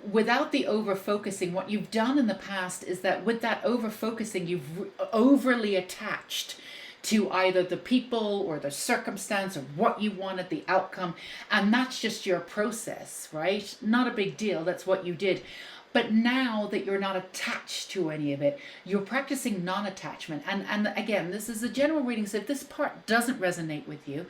without the over focusing, what you've done in the past is that with that over focusing, you've overly attached to either the people or the circumstance or what you wanted, the outcome. And that's just your process, right? Not a big deal. That's what you did. But now that you're not attached to any of it, you're practicing non-attachment. And again, this is a general reading. So if this part doesn't resonate with you,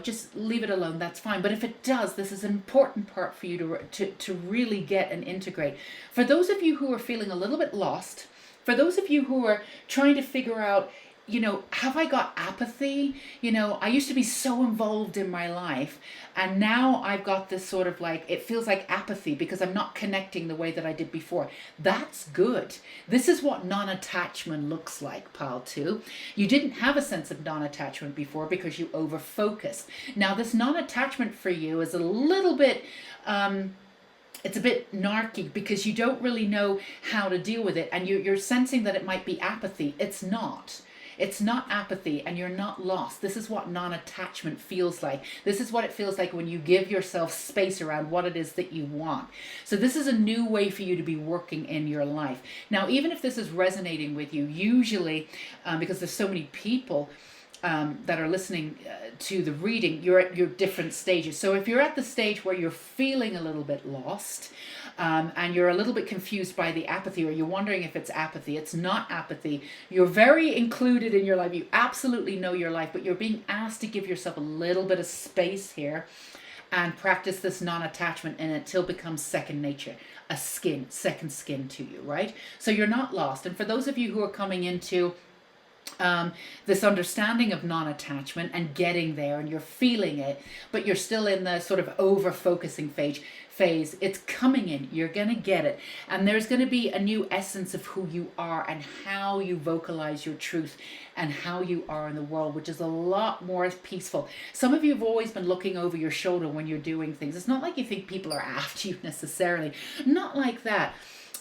just leave it alone. That's fine. But if it does, this is an important part for you to really get and integrate. For those of you who are feeling a little bit lost, for those of you who are trying to figure out, have I got apathy? I used to be so involved in my life, and now I've got this sort of it feels like apathy because I'm not connecting the way that I did before. That's good. This is what non-attachment looks like, pile 2. You didn't have a sense of non-attachment before because you over-focus. Now, this non-attachment for you is a little bit... it's a bit narky because you don't really know how to deal with it, and you're sensing that it might be apathy. It's not. It's not apathy, and you're not lost. This is what non-attachment feels like. This is what it feels like when you give yourself space around what it is that you want. So this is a new way for you to be working in your life. Now, even if this is resonating with you, usually, because there's so many people that are listening to the reading, you're at your different stages. So if you're at the stage where you're feeling a little bit lost, and you're a little bit confused by the apathy, or you're wondering if it's apathy, it's not apathy. You're very included in your life. You absolutely know your life, but you're being asked to give yourself a little bit of space here and practice this non-attachment, and until it becomes second nature, second skin to you, right? So you're not lost. And for those of you who are coming into this understanding of non-attachment and getting there, and you're feeling it, but you're still in the sort of over-focusing phase, it's coming in. You're going to get it. And there's going to be a new essence of who you are and how you vocalize your truth and how you are in the world, which is a lot more peaceful. Some of you have always been looking over your shoulder when you're doing things. It's not like you think people are after you necessarily. Not like that.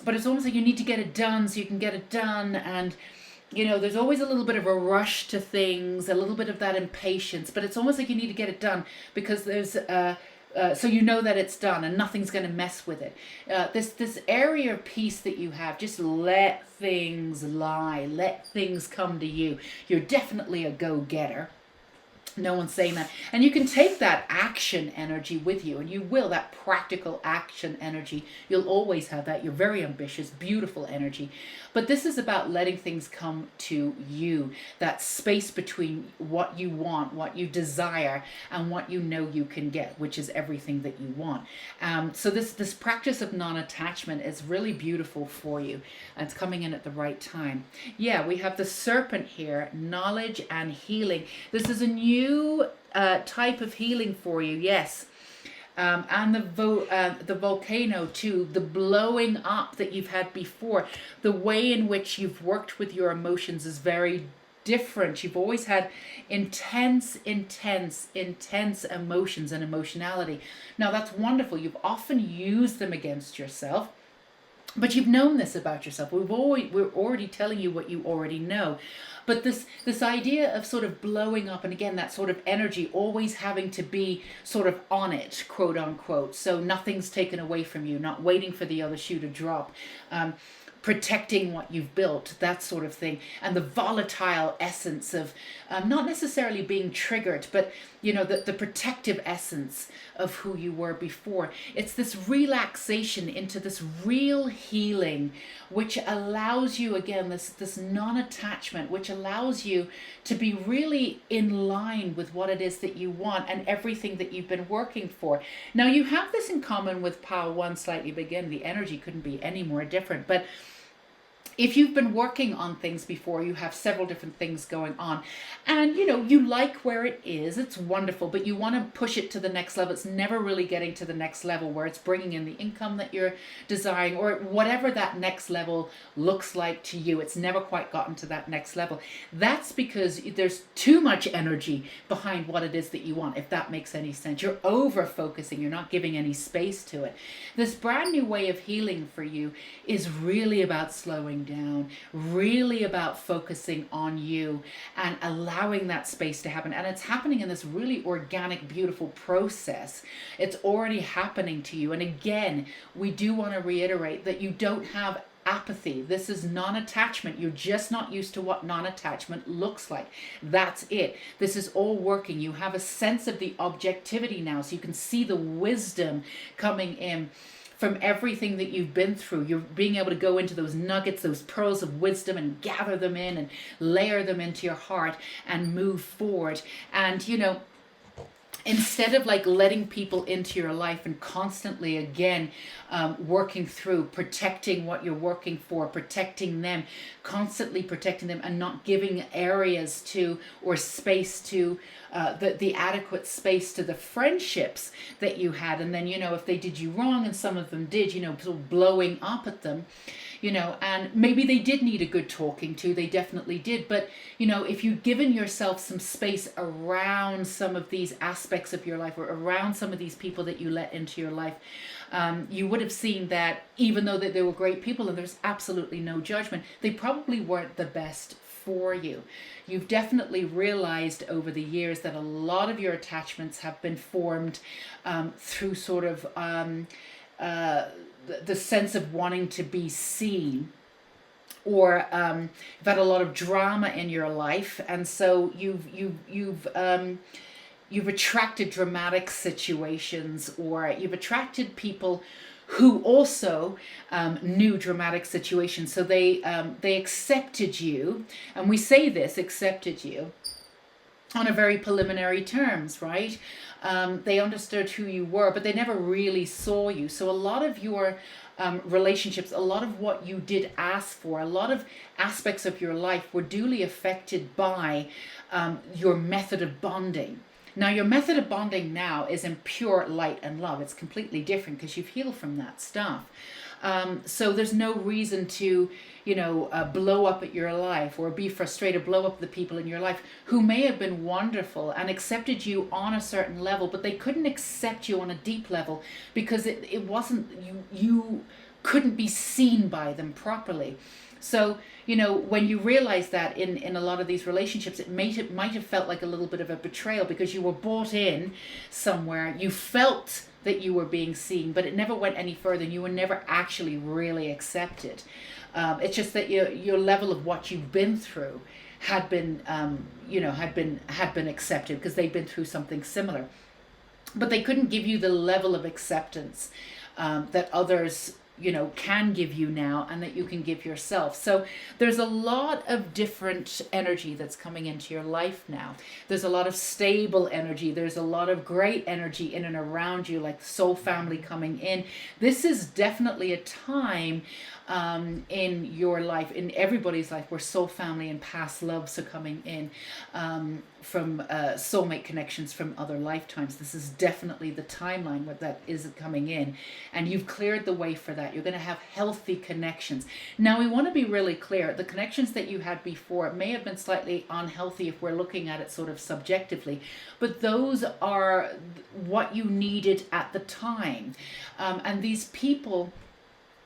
But it's almost like you need to get it done so you can get it done. And there's always a little bit of a rush to things, a little bit of that impatience, but it's almost like you need to get it done because there's, so you know that it's done and nothing's going to mess with it. This area of peace that you have, just let things lie, let things come to you. You're definitely a go-getter. No one's saying that. And you can take that action energy with you, and you will, that practical action energy. You'll always have that. You're very ambitious, beautiful energy. But this is about letting things come to you, that space between what you want, what you desire, and what you know you can get, which is everything that you want. So this practice of non-attachment is really beautiful for you, and it's coming in at the right time. Yeah, we have the serpent here, knowledge and healing. This is a new type of healing for you, yes. And the volcano too, the blowing up that you've had before, the way in which you've worked with your emotions is very different. You've always had intense emotions and emotionality. Now that's wonderful. You've often used them against yourself, but you've known this about yourself. We're already telling you what you already know. But this idea of sort of blowing up, and again, that sort of energy always having to be sort of on it, quote unquote, so nothing's taken away from you, not waiting for the other shoe to drop, protecting what you've built, that sort of thing, and the volatile essence of not necessarily being triggered, but the protective essence of who you were before. It's this relaxation into this real healing, which allows you, again, this non-attachment, which allows you to be really in line with what it is that you want and everything that you've been working for. Now, you have this in common with Pile 1 slightly, but again, the energy couldn't be any more different. But if you've been working on things before, you have several different things going on, and you like where it is, it's wonderful, but you want to push it to the next level. It's never really getting to the next level where it's bringing in the income that you're desiring, or whatever that next level looks like to you. It's never quite gotten to that next level. That's because there's too much energy behind what it is that you want, if that makes any sense. You're over focusing, you're not giving any space to it. This brand new way of healing for you is really about slowing slowing down, really about focusing on you and allowing that space to happen. And it's happening in this really organic, beautiful process. It's already happening to you. And again, we do want to reiterate that you don't have apathy. This is non-attachment. You're just not used to what non-attachment looks like. That's it. This is all working. You have a sense of the objectivity now, so you can see the wisdom coming in from everything that you've been through. You're being able to go into those nuggets, those pearls of wisdom, and gather them in and layer them into your heart and move forward. And instead of like letting people into your life and constantly again working through protecting what you're working for, protecting them, constantly protecting them, and not giving areas to or space to the adequate space to the friendships that you had. And then if they did you wrong, and some of them did, sort of blowing up at them, and maybe they did need a good talking to, they definitely did. But, if you've given yourself some space around some of these aspects of your life, or around some of these people that you let into your life, you would have seen that even though that they were great people, and there's absolutely no judgment, they probably weren't the best for you. You've definitely realized over the years that a lot of your attachments have been formed through sort of the sense of wanting to be seen, or you've had a lot of drama in your life, and so you've attracted dramatic situations, or you've attracted people who also knew dramatic situations. So they accepted you, and we say this, accepted you, on a very preliminary terms, right? They understood who you were, but they never really saw you. So a lot of your relationships, a lot of what you did ask for, a lot of aspects of your life were duly affected by your method of bonding. Now, your method of bonding now is in pure light and love. It's completely different because you've healed from that stuff. So there's no reason to, blow up at your life or be frustrated, blow up the people in your life who may have been wonderful and accepted you on a certain level, but they couldn't accept you on a deep level because it wasn't, you couldn't be seen by them properly. So, when you realize that in a lot of these relationships, it might have felt like a little bit of a betrayal because you were bought in somewhere. You felt that you were being seen, but it never went any further, and you were never actually really accepted. It's just that your level of what you've been through had been, had been accepted because they'd been through something similar, but they couldn't give you the level of acceptance that others can give you now, and that you can give yourself. So there's a lot of different energy that's coming into your life now. There's a lot of stable energy. There's a lot of great energy in and around you, like soul family coming in. This is definitely a time in your life, in everybody's life, where soul family and past loves are coming in from soulmate connections from other lifetimes. This is definitely the timeline where that is coming in, and you've cleared the way for that. You're going to have healthy connections. Now, we want to be really clear. The connections that you had before may have been slightly unhealthy if we're looking at it sort of subjectively, but those are what you needed at the time. And these people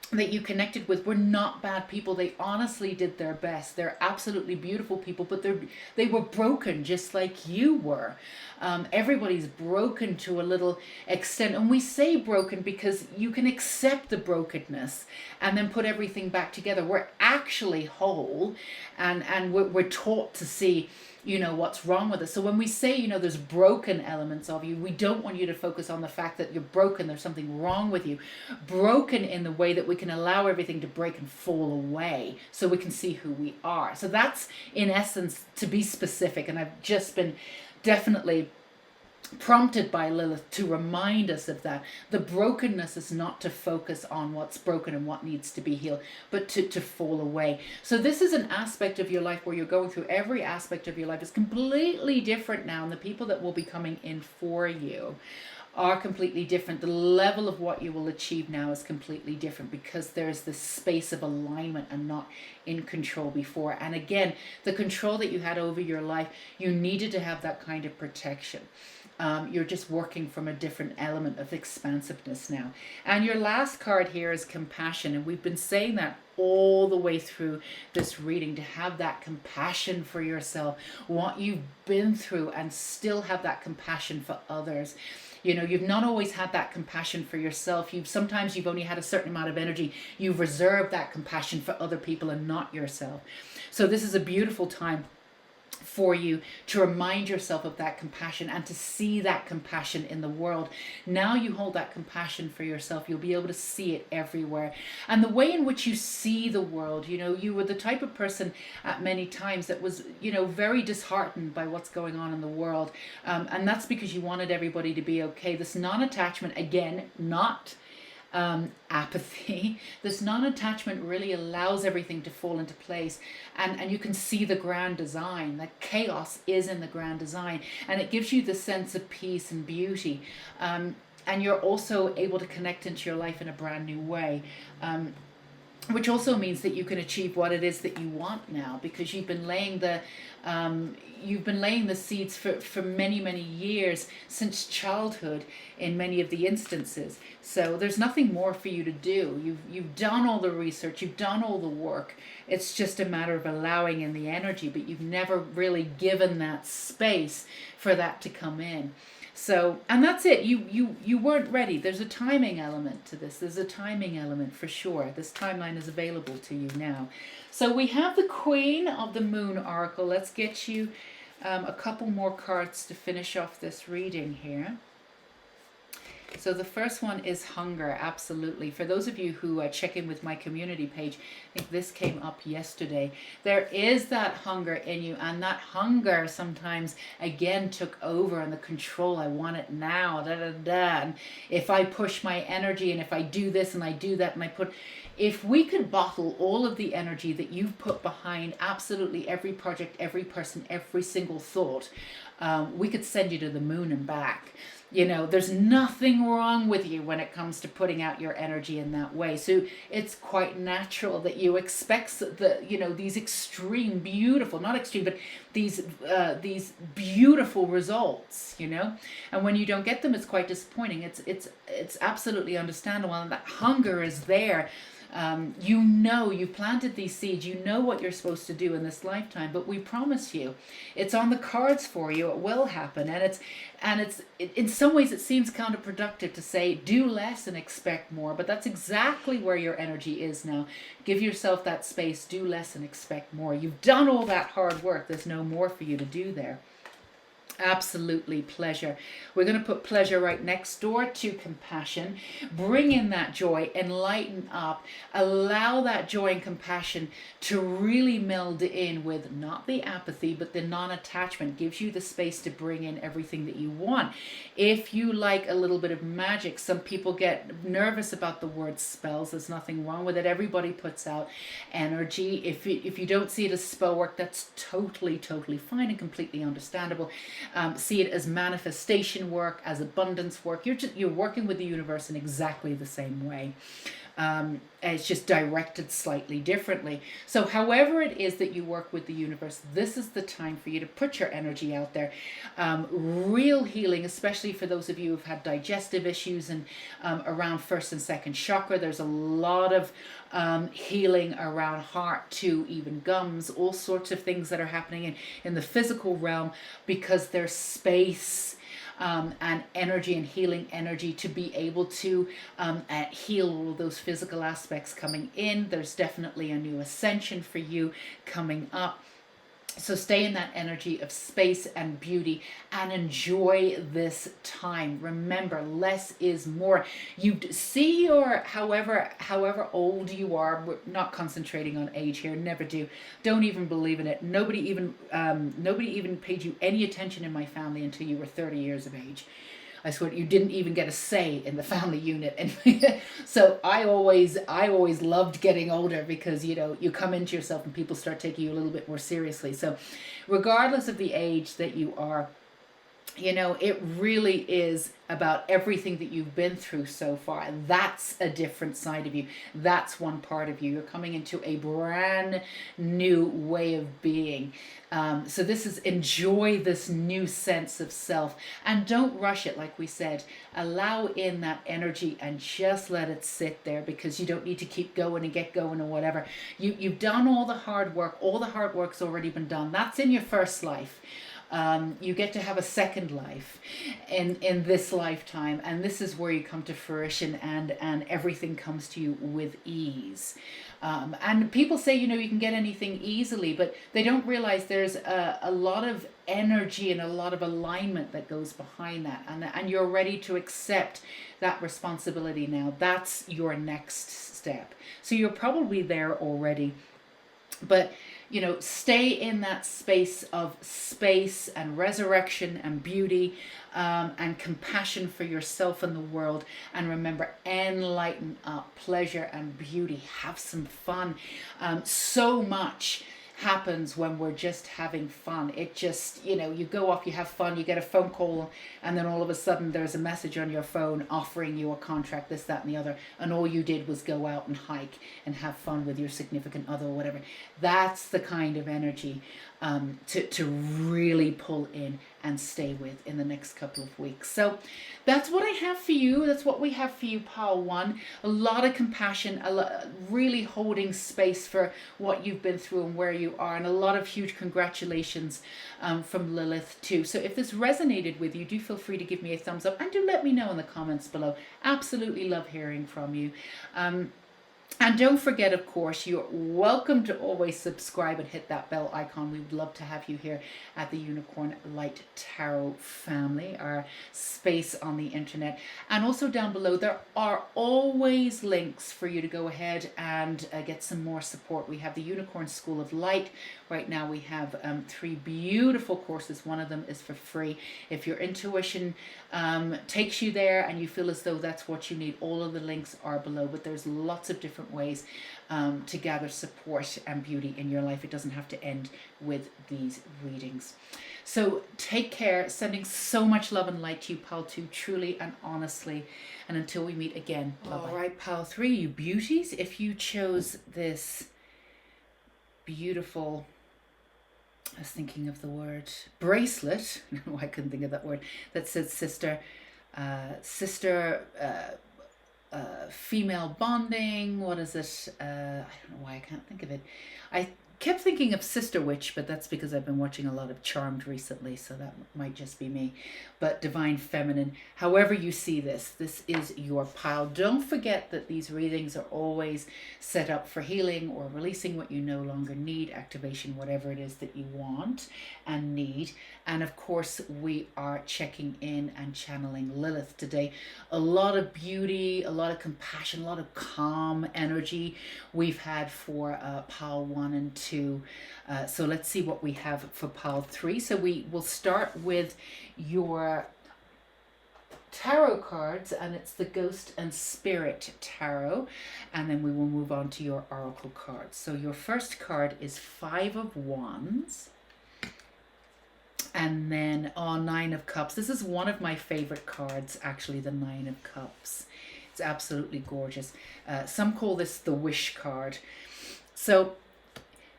that you connected with were not bad people. They honestly did their best. They're absolutely beautiful people, but they were broken just like you were. Everybody's broken to a little extent, and we say broken because you can accept the brokenness and then put everything back together. We're actually whole, and we're taught to see what's wrong with us. So when we say, there's broken elements of you, we don't want you to focus on the fact that you're broken. There's something wrong with you. Broken in the way that we can allow everything to break and fall away so we can see who we are. So that's, in essence, to be specific. And I've just been definitely prompted by Lilith to remind us of that. The brokenness is not to focus on what's broken and what needs to be healed, but to fall away. So this is an aspect of your life where you're going through. Every aspect of your life is completely different now, and the people that will be coming in for you are completely different. The level of what you will achieve now is completely different because there's this space of alignment and not in control before. And again, the control that you had over your life, you needed to have that kind of protection. You're just working from a different element of expansiveness now. And your last card here is compassion. And we've been saying that all the way through this reading, to have that compassion for yourself, what you've been through, and still have that compassion for others. You know, you've not always had that compassion for yourself. Sometimes you've only had a certain amount of energy. You've reserved that compassion for other people and not yourself. So this is a beautiful time for you to remind yourself of that compassion and to see that compassion in the world. Now you hold that compassion for yourself, you'll be able to see it everywhere. And the way in which you see the world, you know, you were the type of person at many times that was, you know, very disheartened by what's going on in the world. And that's because you wanted everybody to be okay. This non-attachment, again, not apathy. This non-attachment really allows everything to fall into place, and you can see the grand design. That chaos is in the grand design, and it gives you the sense of peace and beauty, and you're also able to connect into your life in a brand new way, which also means that you can achieve what it is that you want now, because you've been laying the seeds for many years, since childhood in many of the instances. So there's nothing more for you to do. You've done all the research, you've done all the work. It's just a matter of allowing in the energy, but you've never really given that space for that to come in. So, and that's it. You weren't ready. There's a timing element to this. There's a timing element for sure. This timeline is available to you now. So we have the Queen of the Moon Oracle. Let's get you a couple more cards to finish off this reading here. So the first one is hunger, absolutely. For those of you who check in with my community page, I think this came up yesterday. There is that hunger in you, and that hunger sometimes, again, took over, and the control, I want it now, And if I push my energy, and if I do this, and I do that, and I put... If we could bottle all of the energy that you've put behind absolutely every project, every person, every single thought, we could send you to the moon and back. You know, there's nothing wrong with you when it comes to putting out your energy in that way. So it's quite natural that you expect these extreme, beautiful, not extreme, but these beautiful results, you know. And when you don't get them, it's quite disappointing. It's absolutely understandable, and that hunger is there. You know, you planted these seeds, you know what you're supposed to do in this lifetime, but we promise you, it's on the cards for you, it will happen. And it's in some ways it seems counterproductive to say do less and expect more, but that's exactly where your energy is now. Give yourself that space, do less and expect more. You've done all that hard work, there's no more for you to do there. Absolutely, pleasure. We're going to put pleasure right next door to compassion. Bring in that joy, enlighten up, allow that joy and compassion to really meld in with not the apathy, but the non-attachment. Gives you the space to bring in everything that you want. If you like a little bit of magic, some people get nervous about the word spells. There's nothing wrong with it. Everybody puts out energy. If you don't see it as spell work, that's totally fine and completely understandable. See it as manifestation work, as abundance work. You're working with the universe in exactly the same way. It's just directed slightly differently. So however it is that you work with the universe, this is the time for you to put your energy out there. Real healing, especially for those of you who've had digestive issues and around first and second chakra. There's a lot of healing around heart too, even gums, all sorts of things that are happening in the physical realm, because there's space and energy and healing energy to be able to heal all of those physical aspects coming in. There's definitely a new ascension for you coming up. So stay in that energy of space and beauty and enjoy this time. Remember, less is more. You see your, however old you are, we're not concentrating on age here, never do. Don't even believe in it. Nobody even paid you any attention in my family until you were 30 years of age. I swear, you didn't even get a say in the family unit. And so I always loved getting older, because, you know, you come into yourself and people start taking you a little bit more seriously. So regardless of the age that you are, You know, it really is about everything that you've been through so far. That's a different side of you. That's one part of you. You're coming into a brand new way of being. So this is enjoy this new sense of self, and don't rush it. Like we said, allow in that energy and just let it sit there, because you don't need to keep going and get going or whatever. You've done all the hard work. All the hard work's already been done. That's in your first life. You get to have a second life in this lifetime, and this is where you come to fruition, and everything comes to you with ease. And people say, you know, you can get anything easily, but they don't realize there's a lot of energy and a lot of alignment that goes behind that, and you're ready to accept that responsibility now. That's your next step. So you're probably there already, but you know, stay in that space of space and resurrection and beauty, and compassion for yourself and the world. And remember, enlighten up, pleasure and beauty. Have some fun. So much happens when we're just having fun. It just, you know, you go off, you have fun, you get a phone call, and then all of a sudden there's a message on your phone offering you a contract, this, that, and the other, and all you did was go out and hike and have fun with your significant other or whatever. That's the kind of energy to really pull in and stay with in the next couple of weeks. So that's what I have for you. That's what we have for you, Pile 1. A lot of compassion, really holding space for what you've been through and where you are, and a lot of huge congratulations from Lilith too. So if this resonated with you, do feel free to give me a thumbs up, and do let me know in the comments below. Absolutely love hearing from you. And don't forget, of course, you're welcome to always subscribe and hit that bell icon. We would love to have you here at the Unicorn Light Tarot family, our space on the internet. And also down below, there are always links for you to go ahead and get some more support. We have the Unicorn School of Light. Right now we have 3 beautiful courses. One of them is for free. If your intuition takes you there and you feel as though that's what you need, all of the links are below. But there's lots of different ways to gather support and beauty in your life. It doesn't have to end with these readings. So take care. Sending so much love and light to you, Pile 2, truly and honestly. And until we meet again, bye-bye. All right, Pile 3, you beauties, if you chose this beautiful, I was thinking of the word bracelet. No, I couldn't think of that word. That says sister, female bonding. What is it? I don't know why I can't think of it. I kept thinking of Sister Witch, but that's because I've been watching a lot of Charmed recently, so that might just be me. But Divine Feminine, however you see this, this is your pile. Don't forget that these readings are always set up for healing or releasing what you no longer need, activation, whatever it is that you want and need. And of course, we are checking in and channeling Lilith today. A lot of beauty, a lot of compassion, a lot of calm energy we've had for pile 1 and 2. So let's see what we have for pile 3. So we will start with your tarot cards, and it's the Ghost and Spirit Tarot, and then we will move on to your oracle cards. So your first card is 5 of Wands, and then 9 of Cups. This is one of my favorite cards, actually, the 9 of Cups. It's absolutely gorgeous. Some call this the Wish card. So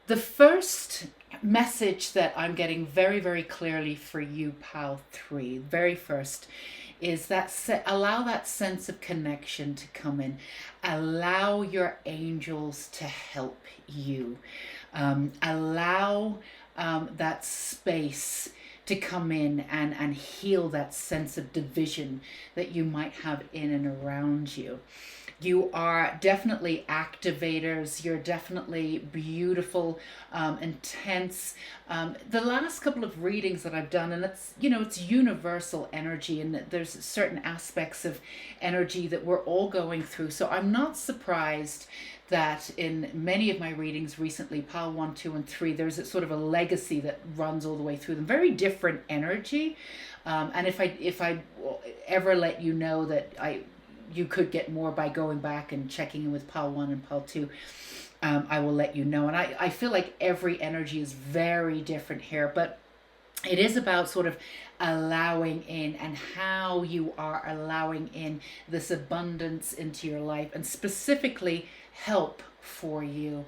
the first message that I'm getting very, very clearly for you, pile 3, very first, is that allow that sense of connection to come in. Allow your angels to help you. Allow that space to come in and heal that sense of division that you might have in and around you. You are definitely activators. You're definitely beautiful, intense. The last couple of readings that I've done, and it's, you know, it's universal energy, and there's certain aspects of energy that we're all going through. So I'm not surprised that in many of my readings recently, pile 1, 2, and 3, there's a sort of a legacy that runs all the way through them. Very different energy. And if I ever let you know that you could get more by going back and checking in with pile 1 and pile 2, I will let you know. And I feel like every energy is very different here, but it is about sort of allowing in, and how you are allowing in this abundance into your life, and specifically help for you.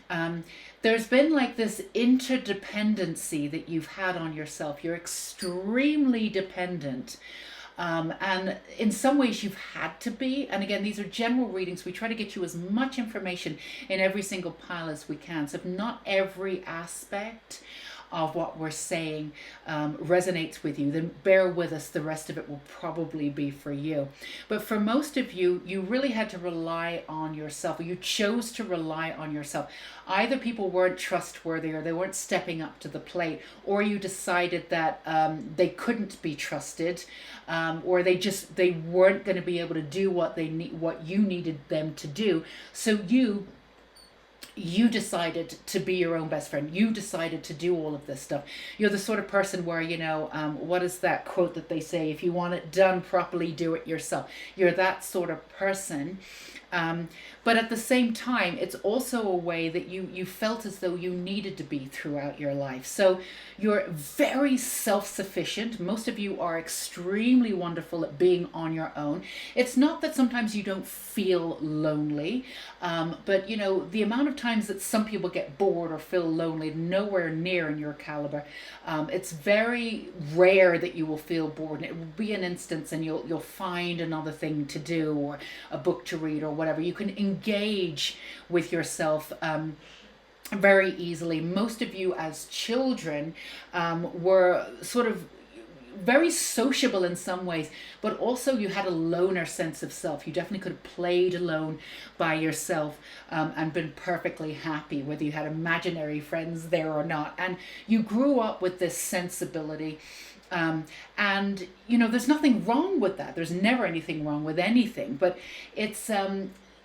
um, there's been like this interdependency that you've had on yourself. You're extremely dependent. And in some ways, you've had to be. And again, these are general readings. We try to get you as much information in every single pile as we can. So, if not every aspect of what we're saying resonates with you, then bear with us. The rest of it will probably be for you. But for most of you, you really had to rely on yourself, or you chose to rely on yourself. Either people weren't trustworthy, or they weren't stepping up to the plate, or you decided that they couldn't be trusted, or they weren't going to be able to do what you needed them to do. So you decided to be your own best friend. You decided to do all of this stuff. You're the sort of person where, what is that quote that they say? If you want it done properly, do it yourself. You're that sort of person. But at the same time, it's also a way that you felt as though you needed to be throughout your life. So you're very self-sufficient. Most of you are extremely wonderful at being on your own. It's not that sometimes you don't feel lonely, but the amount of times that some people get bored or feel lonely, nowhere near in your caliber. It's very rare that you will feel bored, and it will be an instance, and you'll find another thing to do, or a book to read, or whatever. You can engage with yourself very easily. Most of you as children were sort of very sociable in some ways, but also you had a loner sense of self. You definitely could have played alone by yourself and been perfectly happy, whether you had imaginary friends there or not. And you grew up with this sensibility. And there's nothing wrong with that. There's never anything wrong with anything, but it's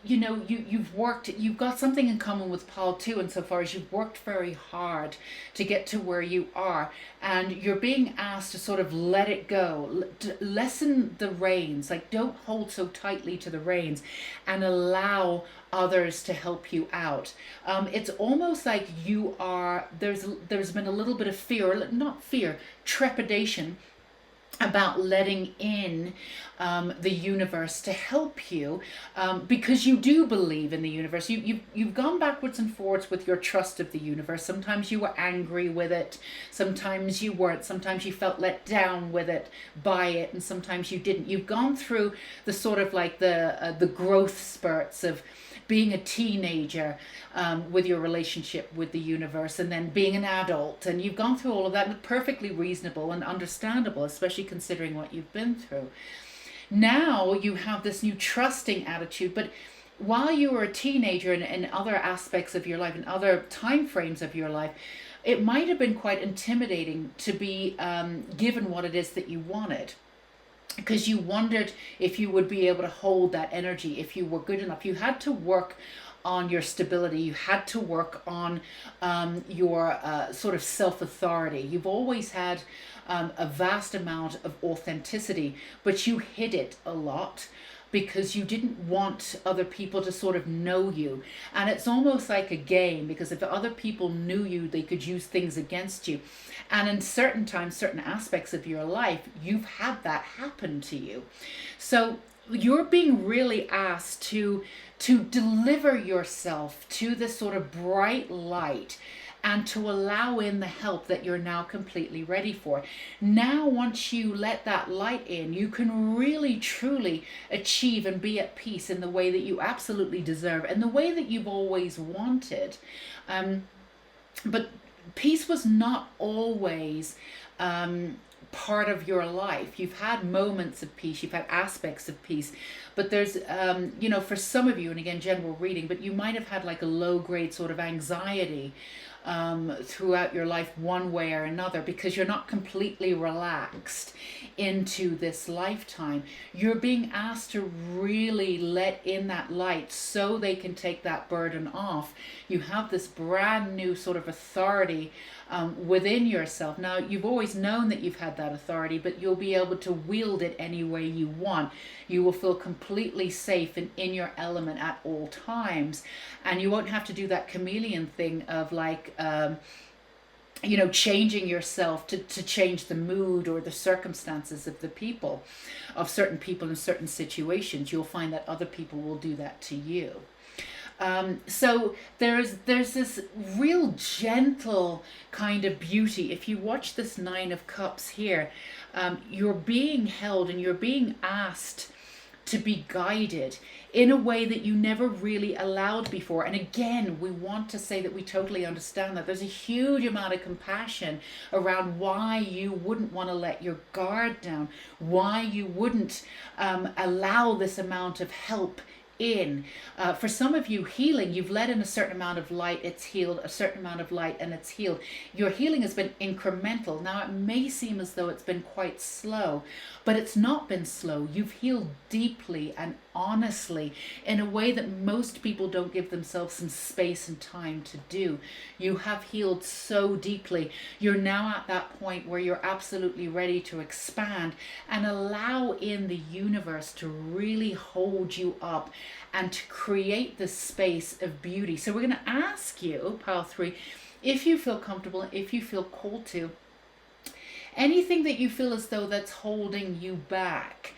you've got something in common with Paul too, insofar as you've worked very hard to get to where you are, and you're being asked to sort of let it go, lessen the reins, like don't hold so tightly to the reins, and allow others to help you out. It's almost like there's been a little bit of fear, not fear, trepidation about letting in the universe to help you, because you do believe in the universe. You've gone backwards and forwards with your trust of the universe. Sometimes you were angry with it, sometimes you weren't, sometimes you felt let down with it, by it, and sometimes you didn't. You've gone through the sort of like the growth spurts of being a teenager with your relationship with the universe, and then being an adult, and you've gone through all of that, and perfectly reasonable and understandable, especially considering what you've been through. Now you have this new trusting attitude, but while you were a teenager, and in other aspects of your life, in other time frames of your life, it might have been quite intimidating to be given what it is that you wanted, because you wondered if you would be able to hold that energy, if you were good enough. You had to work on your stability. You had to work on your sort of self-authority. You've always had a vast amount of authenticity, but you hid it a lot because you didn't want other people to sort of know you. And it's almost like a game, because if other people knew you, they could use things against you. And in certain times, certain aspects of your life, you've had that happen to you. So you're being really asked to deliver yourself to this sort of bright light, and to allow in the help that you're now completely ready for. Now, once you let that light in, you can really truly achieve and be at peace in the way that you absolutely deserve, and the way that you've always wanted. But peace was not always part of your life. You've had moments of peace, you've had aspects of peace, but there's for some of you, and again, general reading, but you might have had like a low grade sort of anxiety throughout your life, one way or another, because you're not completely relaxed into this lifetime. You're being asked to really let in that light so they can take that burden off. You have this brand new sort of authority within yourself. Now, you've always known that you've had that authority, but you'll be able to wield it any way you want. You will feel completely safe and in your element at all times, and you won't have to do that chameleon thing of like changing yourself to change the mood or the circumstances of the people, of certain people in certain situations. You'll find that other people will do that to you. So there's this real gentle kind of beauty. If you watch this Nine of Cups here, you're being held and you're being asked to be guided in a way that you never really allowed before. And again, we want to say that we totally understand that. There's a huge amount of compassion around why you wouldn't want to let your guard down, why you wouldn't allow this amount of help in. For some of you, healing, you've let in a certain amount of light, it's healed, a certain amount of light, and it's healed. Your healing has been incremental. Now, it may seem as though it's been quite slow, but it's not been slow. You've healed deeply and honestly in a way that most people don't give themselves some space and time to do. You have healed so deeply. You're now at that point where you're absolutely ready to expand and allow in the universe to really hold you up and to create this space of beauty. So we're going to ask you, pile 3, if you feel comfortable, if you feel called to, anything that you feel as though that's holding you back,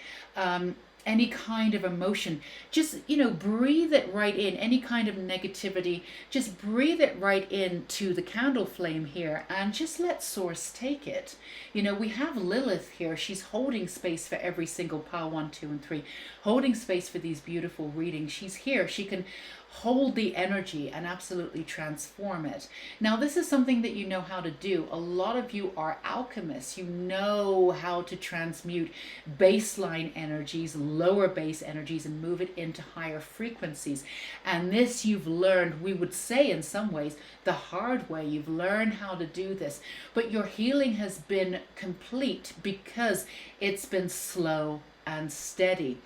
any kind of emotion, just, breathe it right in. Any kind of negativity, just breathe it right into the candle flame here and just let source take it. We have Lilith here. She's holding space for every single pile 1, 2, and 3, holding space for these beautiful readings. She's here. She can hold the energy and absolutely transform it. Now, this is something that you know how to do. A lot of you are alchemists. You know how to transmute baseline energies, lower base energies, and move it into higher frequencies. And this you've learned, we would say in some ways, the hard way. You've learned how to do this. But your healing has been complete because it's been slow and steady.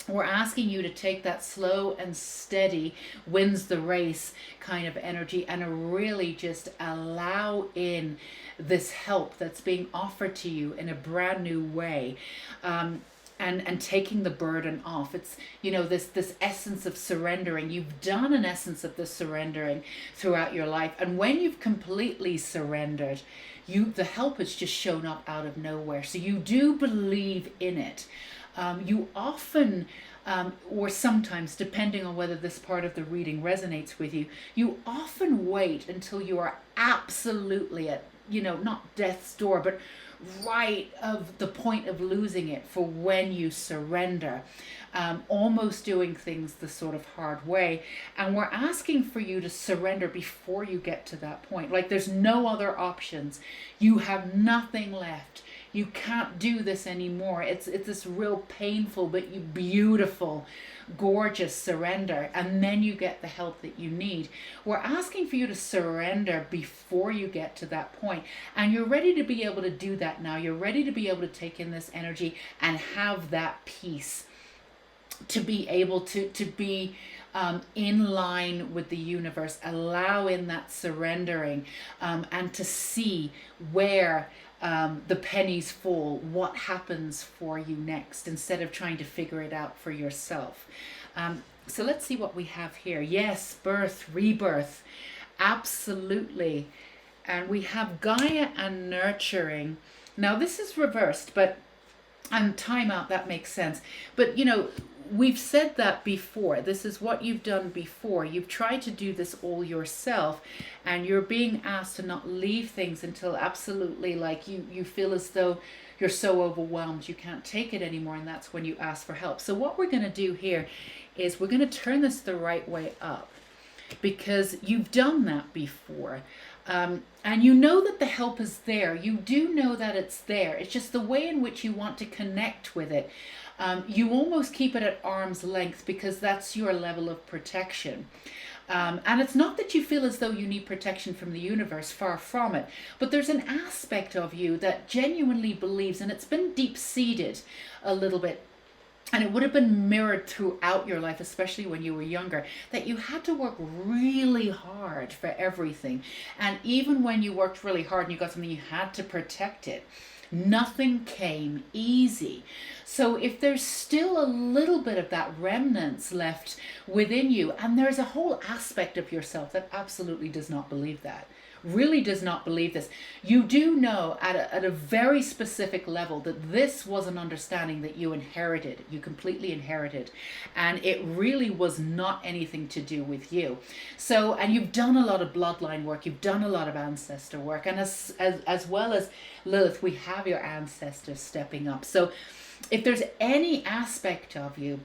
We're asking you to take that slow and steady, wins the race kind of energy and really just allow in this help that's being offered to you in a brand new way. And taking the burden off. It's, this essence of surrendering. You've done an essence of the surrendering throughout your life. And when you've completely surrendered, the help has just shown up out of nowhere. So you do believe in it. You often, or sometimes, depending on whether this part of the reading resonates with you, you often wait until you are absolutely at, not death's door, but right of the point of losing it for when you surrender, almost doing things the sort of hard way. And we're asking for you to surrender before you get to that point. Like there's no other options. You have nothing left. You can't do this anymore. It's this real painful but beautiful, gorgeous surrender. And then you get the help that you need. We're asking for you to surrender before you get to that point. And you're ready to be able to do that now. You're ready to be able to take in this energy and have that peace. To be able to be in line with the universe. Allow in that surrendering and to see where the pennies fall, what happens for you next, instead of trying to figure it out for yourself. So let's see what we have here. Yes, birth, rebirth, absolutely. And we have Gaia and nurturing. Now this is reversed, but and time out, that makes sense. But we've said that before. This is what you've done before. You've tried to do this all yourself, and you're being asked to not leave things until absolutely like you feel as though you're so overwhelmed you can't take it anymore, and that's when you ask for help. So what we're going to do here is we're going to turn this the right way up, because you've done that before. And you know that the help is there. You do know that it's there. It's just the way in which you want to connect with it. You almost keep it at arm's length because that's your level of protection. And it's not that you feel as though you need protection from the universe, far from it. But there's an aspect of you that genuinely believes, and it's been deep-seated a little bit, and it would have been mirrored throughout your life, especially when you were younger, that you had to work really hard for everything. And even when you worked really hard and you got something, you had to protect it. Nothing came easy. So if there's still a little bit of that remnants left within you, and there's a whole aspect of yourself that absolutely does not believe that, really does not believe this. You do know at a very specific level that this was an understanding that you inherited, you completely inherited, and it really was not anything to do with you. So, and you've done a lot of bloodline work, you've done a lot of ancestor work, and as well as Lilith, we have your ancestors stepping up. So if there's any aspect of you,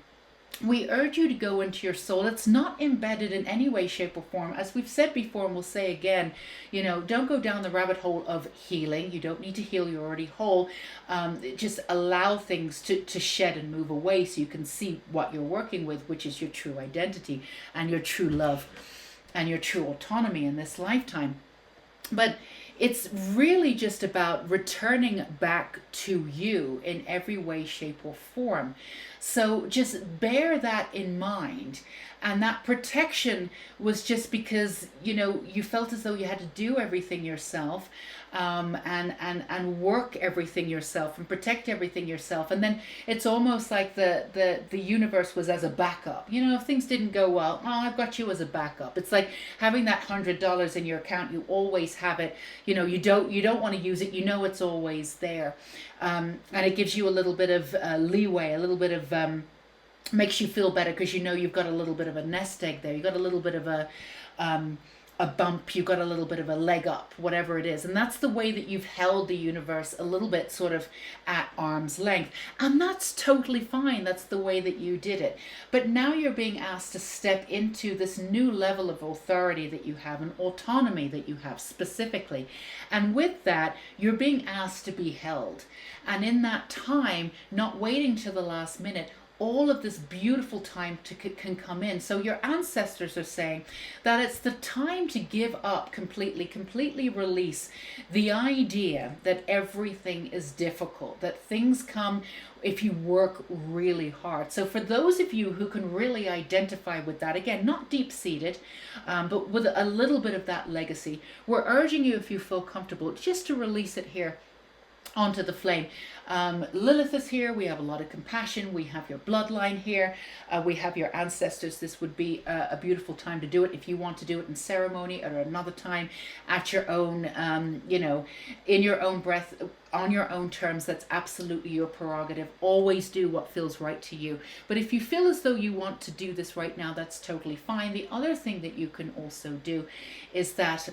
we urge you to go into your soul. It's not embedded in any way, shape, or form. As we've said before, and we'll say again, don't go down the rabbit hole of healing. You don't need to heal, you're already whole. Just allow things to shed and move away so you can see what you're working with, which is your true identity and your true love and your true autonomy in this lifetime. But it's really just about returning back to you in every way, shape, or form. So just bear that in mind. And that protection was just because, you felt as though you had to do everything yourself, and work everything yourself and protect everything yourself. And then it's almost like the universe was as a backup. If things didn't go well, I've got you as a backup. It's like having that $100 in your account. You always have it. You don't want to use it. It's always there. And it gives you a little bit of leeway, a little bit of makes you feel better because you've got a little bit of a nest egg there. You've got a little bit of a bump, you've got a little bit of a leg up, whatever it is. And that's the way that you've held the universe a little bit sort of at arm's length. And that's totally fine. That's the way that you did it. But now you're being asked to step into this new level of authority that you have, and autonomy that you have specifically. And with that, you're being asked to be held. And in that time, not waiting till the last minute, all of this beautiful time can come in. So your ancestors are saying that it's the time to give up completely release the idea that everything is difficult, that things come if you work really hard. So for those of you who can really identify with that, again, not deep-seated, but with a little bit of that legacy, we're urging you, if you feel comfortable, just to release it here onto the flame. Lilith is here. We have a lot of compassion. We have your bloodline here. We have your ancestors. This would be a beautiful time to do it. If you want to do it in ceremony or another time at your own, in your own breath, on your own terms, that's absolutely your prerogative. Always do what feels right to you. But if you feel as though you want to do this right now, that's totally fine. The other thing that you can also do is that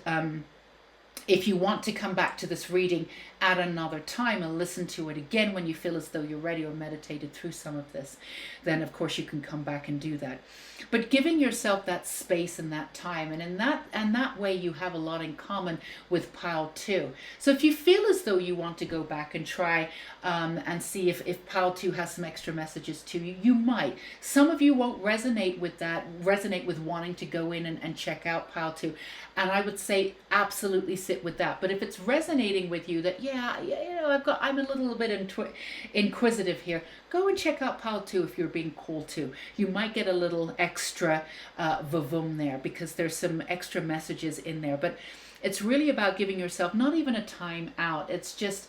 if you want to come back to this reading at another time and listen to it again when you feel as though you're ready or meditated through some of this, then of course you can come back and do that. But giving yourself that space and that time, and in that way you have a lot in common with Pile 2. So if you feel as though you want to go back and try and see if Pile 2 has some extra messages to you, you might. Some of you won't resonate with wanting to go in and check out Pile 2. And I would say absolutely sit with that. But if it's resonating with you that, I'm a little bit inquisitive here, go and check out Pile 2 if you're being called to. You might get a little extra vavum there because there's some extra messages in there. But it's really about giving yourself not even a time out. It's just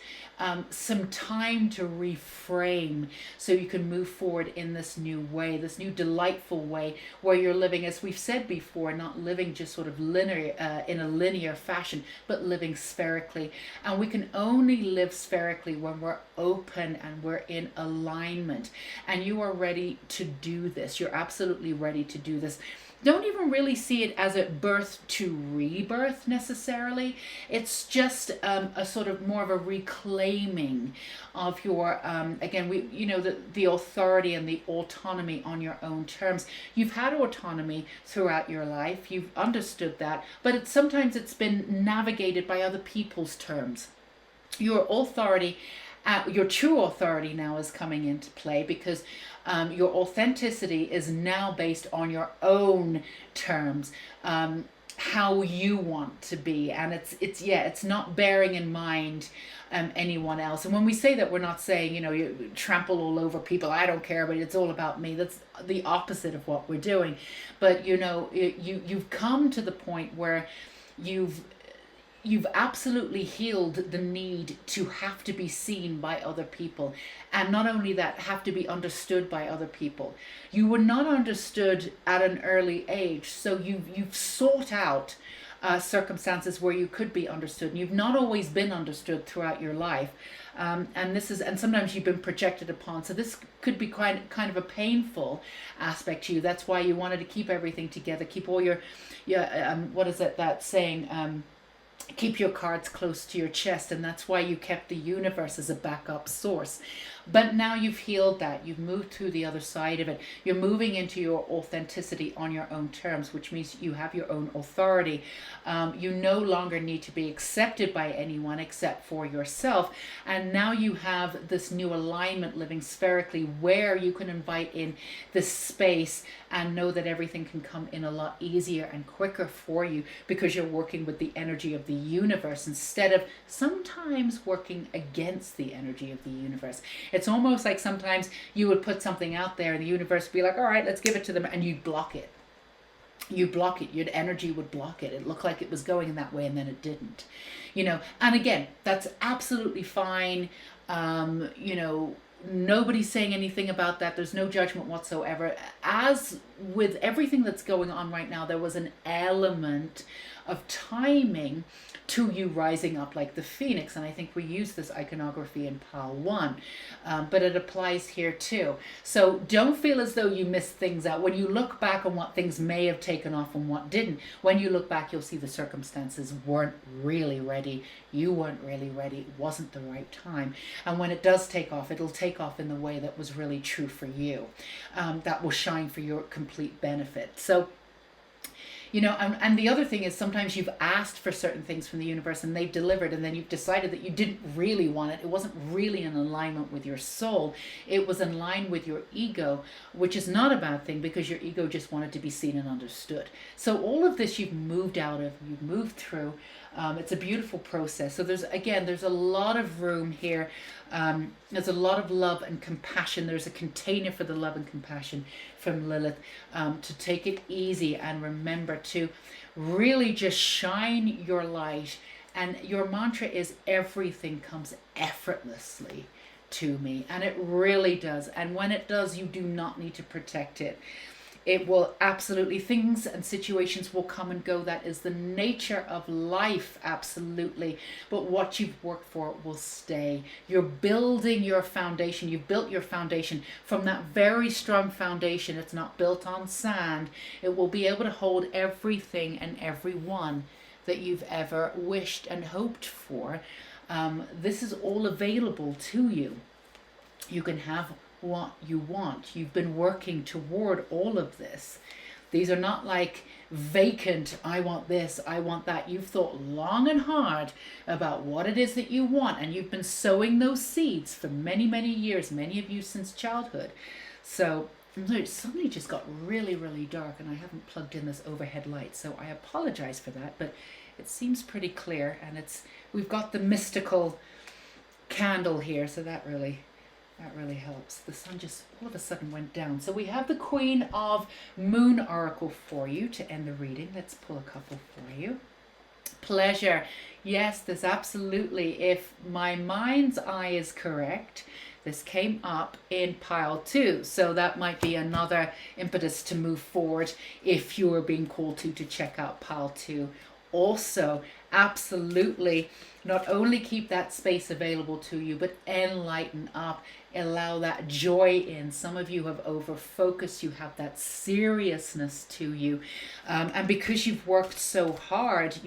some time to reframe so you can move forward in this new way, this new delightful way where you're living, as we've said before, not living just sort of linear in a linear fashion, but living spherically. And we can only live spherically when we're open and we're in alignment. And you are ready to do this. You're absolutely ready to do this. Don't even really see it as a birth to rebirth necessarily. It's just a sort of more of a reclaiming of your, again, the authority and the autonomy on your own terms. You've had autonomy throughout your life. You've understood that, but sometimes it's been navigated by other people's terms. Your authority, your true authority now is coming into play because your authenticity is now based on your own terms, how you want to be, and it's not bearing in mind anyone else. And when we say that, we're not saying you trample all over people. I don't care, but it's all about me. That's the opposite of what we're doing. But you've come to the point where you've absolutely healed the need to have to be seen by other people, and not only that, have to be understood by other people. You were not understood at an early age, so you've sought out circumstances where you could be understood, and you've not always been understood throughout your life. And sometimes you've been projected upon, so this could be kind of a painful aspect to you. That's why you wanted to keep everything together, keep all your what is it that saying, keep your cards close to your chest, and that's why you kept the universe as a backup source. But now you've healed that, you've moved through the other side of it, you're moving into your authenticity on your own terms, which means you have your own authority. You no longer need to be accepted by anyone except for yourself, and now you have this new alignment living spherically where you can invite in this space and know that everything can come in a lot easier and quicker for you, because you're working with the energy of the universe instead of sometimes working against the energy of the universe. It's almost like sometimes you would put something out there and the universe would be like, all right, let's give it to them, and you block it. You block it. Your energy would block it. It looked like it was going in that way, and then it didn't. And again, that's absolutely fine. Nobody's saying anything about that. There's no judgment whatsoever. As with everything that's going on right now, there was an element of timing to you rising up like the phoenix, and I think we use this iconography in pile 1, but it applies here too. So don't feel as though you missed things out. When you look back on what things may have taken off and what didn't, when you look back, you'll see the circumstances weren't really ready. You weren't really ready. It wasn't the right time. And when it does take off, it'll take off in the way that was really true for you. That will shine for your complete benefit. So and the other thing is, sometimes you've asked for certain things from the universe and they've delivered, and then you've decided that you didn't really want it. It wasn't really in alignment with your soul. It was in line with your ego, which is not a bad thing, because your ego just wanted to be seen and understood. So all of this you've moved out of, you've moved through. It's a beautiful process. So there's a lot of room here. There's a lot of love and compassion. There's a container for the love and compassion from Lilith, to take it easy and remember to really just shine your light. And your mantra is, everything comes effortlessly to me. And it really does. And when it does, you do not need to protect it. It will absolutely, things and situations will come and go. That is the nature of life, absolutely. But what you've worked for will stay. You're building your foundation. You've built your foundation from that very strong foundation. It's not built on sand. It will be able to hold everything and everyone that you've ever wished and hoped for. This is all available to you. You can have what you want. You've been working toward all of this. These are not like vacant, I want this, I want that. You've thought long and hard about what it is that you want, and you've been sowing those seeds for many, many years, many of you since childhood. So it suddenly just got really, really dark, and I haven't plugged in this overhead light, so I apologize for that, but it seems pretty clear, and we've got the mystical candle here, so that really helps. The sun just all of a sudden went down. So we have the Queen of Moon Oracle for you to end the reading. Let's pull a couple for you. Pleasure. Yes, this absolutely, if my mind's eye is correct, this came up in pile 2. So that might be another impetus to move forward if you are being called to check out pile 2. Also, absolutely, not only keep that space available to you, but enlighten up, allow that joy in. Some of you have over focused, you have that seriousness to you, and because you've worked so hard,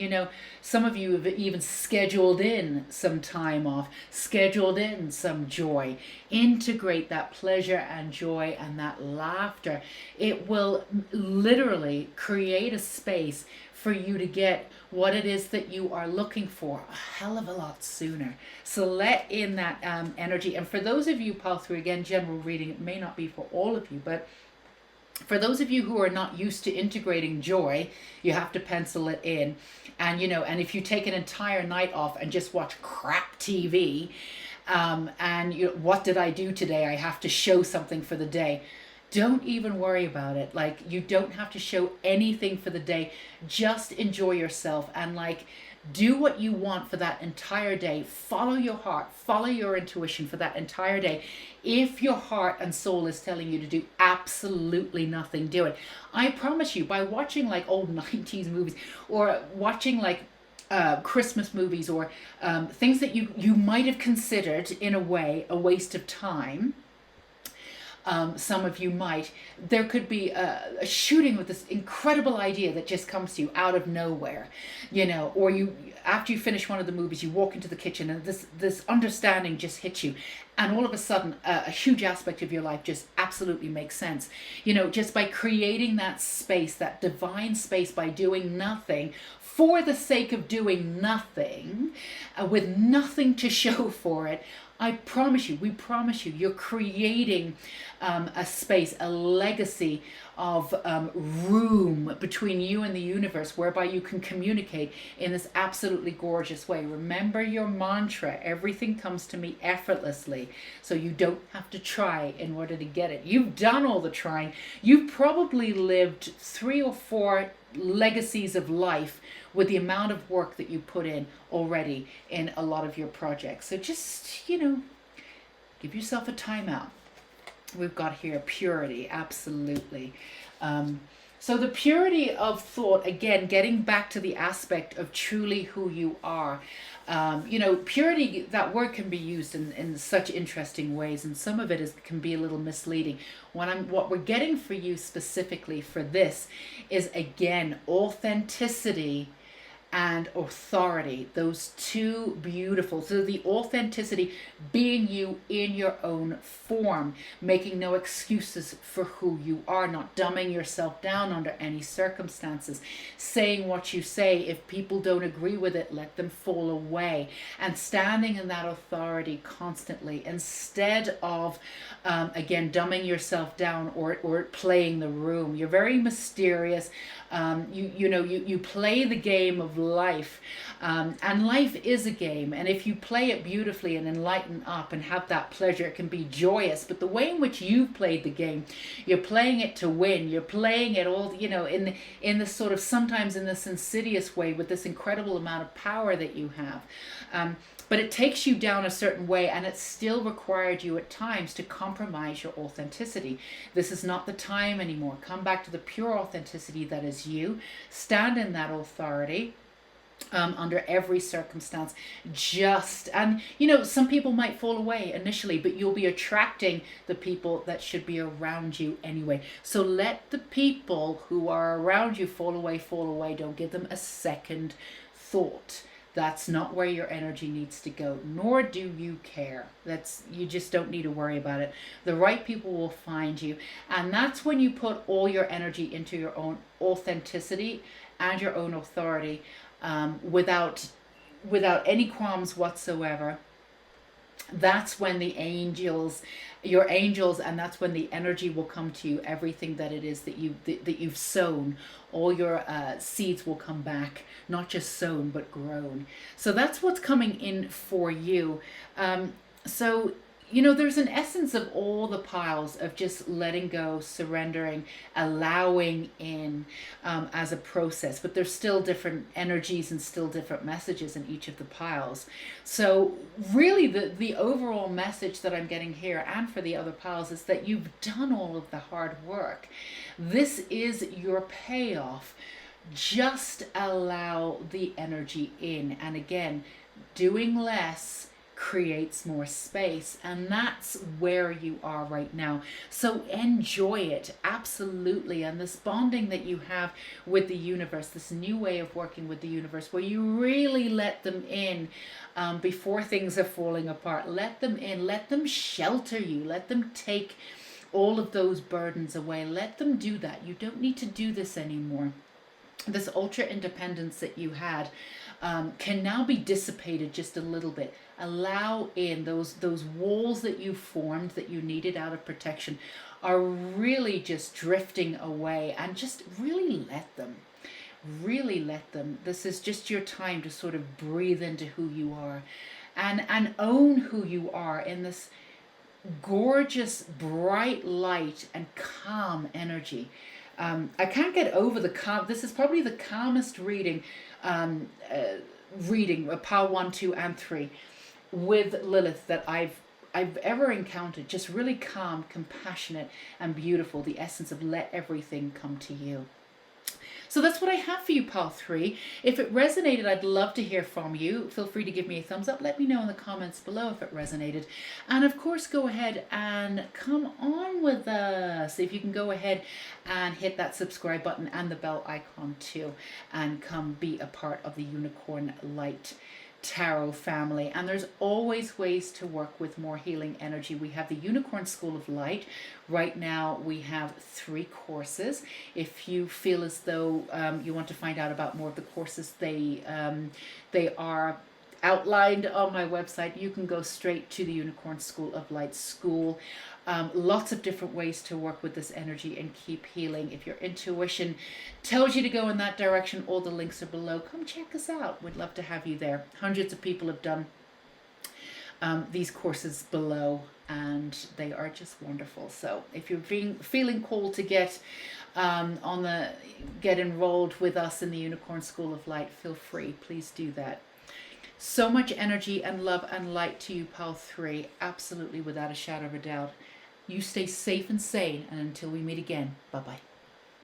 some of you have even scheduled in some time off, scheduled in some joy. Integrate that pleasure and joy and that laughter. It will literally create a space for you to get what it is that you are looking for a hell of a lot sooner. So let in that energy. And for those of you, pile 3, again, general reading, it may not be for all of you, but for those of you who are not used to integrating joy, you have to pencil it in. And, and if you take an entire night off and just watch crap TV, and what did I do today? I have to show something for the day. don't even worry about it. Like, you don't have to show anything for the day. Just enjoy yourself, and like, do what you want for that entire day. Follow your heart, follow your intuition for that entire day. If your heart and soul is telling you to do absolutely nothing, do it. I promise you, by watching like old 90s movies, or watching like Christmas movies, or things that you might have considered in a way a waste of time, some of you might, there could be a shooting with this incredible idea that just comes to you out of nowhere, you know, or you, after you finish one of the movies, you walk into the kitchen and this understanding just hits you, and all of a sudden a huge aspect of your life just absolutely makes sense, you know, just by creating that space, that divine space, by doing nothing for the sake of doing nothing, with nothing to show for it. I promise you, we promise you, you're creating a space, a legacy of room between you and the universe, whereby you can communicate in this absolutely gorgeous way. Remember your mantra: everything comes to me effortlessly, so you don't have to try in order to get it. You've done all the trying. You've probably lived 3 or 4 legacies of life with the amount of work that you put in already in a lot of your projects. So just, you know, give yourself a timeout. We've got here purity, absolutely. So the purity of thought, again, getting back to the aspect of truly who you are. You know, purity, that word can be used in such interesting ways, and some of it can be a little misleading. What we're getting for you specifically for this is, again, authenticity and authority. Those two beautiful. So the authenticity, being you in your own form, making no excuses for who you are, not dumbing yourself down under any circumstances, saying what you say. If people don't agree with it, let them fall away, and standing in that authority constantly, instead of again, dumbing yourself down or playing the room. You're very mysterious. You play the game of life, and life is a game, and if you play it beautifully and enlighten up and have that pleasure, it can be joyous. But the way in which you've played the game, you're playing it to win. You're playing it all, you know, in the sort of, sometimes in this insidious way, with this incredible amount of power that you have. But it takes you down a certain way, and it still required you at times to compromise your authenticity. This is not the time anymore. Come back to the pure authenticity that is you. Stand in that authority. Under every circumstance, and you know, some people might fall away initially, but you'll be attracting the people that should be around you anyway. So let the people who are around you fall away. Don't give them a second thought. That's not where your energy needs to go, nor do you care. You just don't need to worry about it. The right people will find you, and that's when you put all your energy into your own authenticity and your own authority, without any qualms whatsoever. That's when your angels, and that's when the energy will come to you. Everything that it is that you've sown, all your seeds will come back, not just sown but grown. So that's what's coming in for you. So, you know, there's an essence of all the piles of just letting go, surrendering, allowing in, as a process, but there's still different energies and still different messages in each of the piles. So really the overall message that I'm getting here, and for the other piles, is that you've done all of the hard work. This is your payoff. Just allow the energy in. And again, doing less creates more space, and that's where you are right now. So enjoy it, absolutely. And this bonding that you have with the universe, this new way of working with the universe, where you really let them in, before things are falling apart. Let them in, let them shelter you, let them take all of those burdens away. Let them do that. You don't need to do this anymore. This ultra independence that you had can now be dissipated just a little bit. Allow in those walls that you formed, that you needed out of protection, are really just drifting away, and just really let them. Really let them. This is just your time to sort of breathe into who you are, and own who you are in this gorgeous, bright light and calm energy. I can't get over the calm. This is probably the calmest um, uh, reading, Pile 1, 2, and 3 with Lilith that I've ever encountered. Just really calm, compassionate, and beautiful. The essence of let everything come to you. So that's what I have for you, Pile 3. If it resonated, I'd love to hear from you. Feel free to give me a thumbs up. Let me know in the comments below if it resonated. And of course, go ahead and come on with us. If you can go ahead and hit that subscribe button and the bell icon too, and come be a part of the Unicorn Light Tarot family. And there's always ways to work with more healing energy. We have the Unicorn School of Light. Right now we have 3 courses. If you feel as though you want to find out about more of the courses, they are outlined on my website. You can go straight to the Unicorn School of Light school. Lots of different ways to work with this energy and keep healing. If your intuition tells you to go in that direction, all the links are below. Come check us out. We'd love to have you there. Hundreds of people have done these courses below, and they are just wonderful. So if you're feeling called to get enrolled with us in the Unicorn School of Light, feel free. Please do that. So much energy and love and light to you, Pile 3. Absolutely, without a shadow of a doubt. You stay safe and sane, and until we meet again, bye-bye.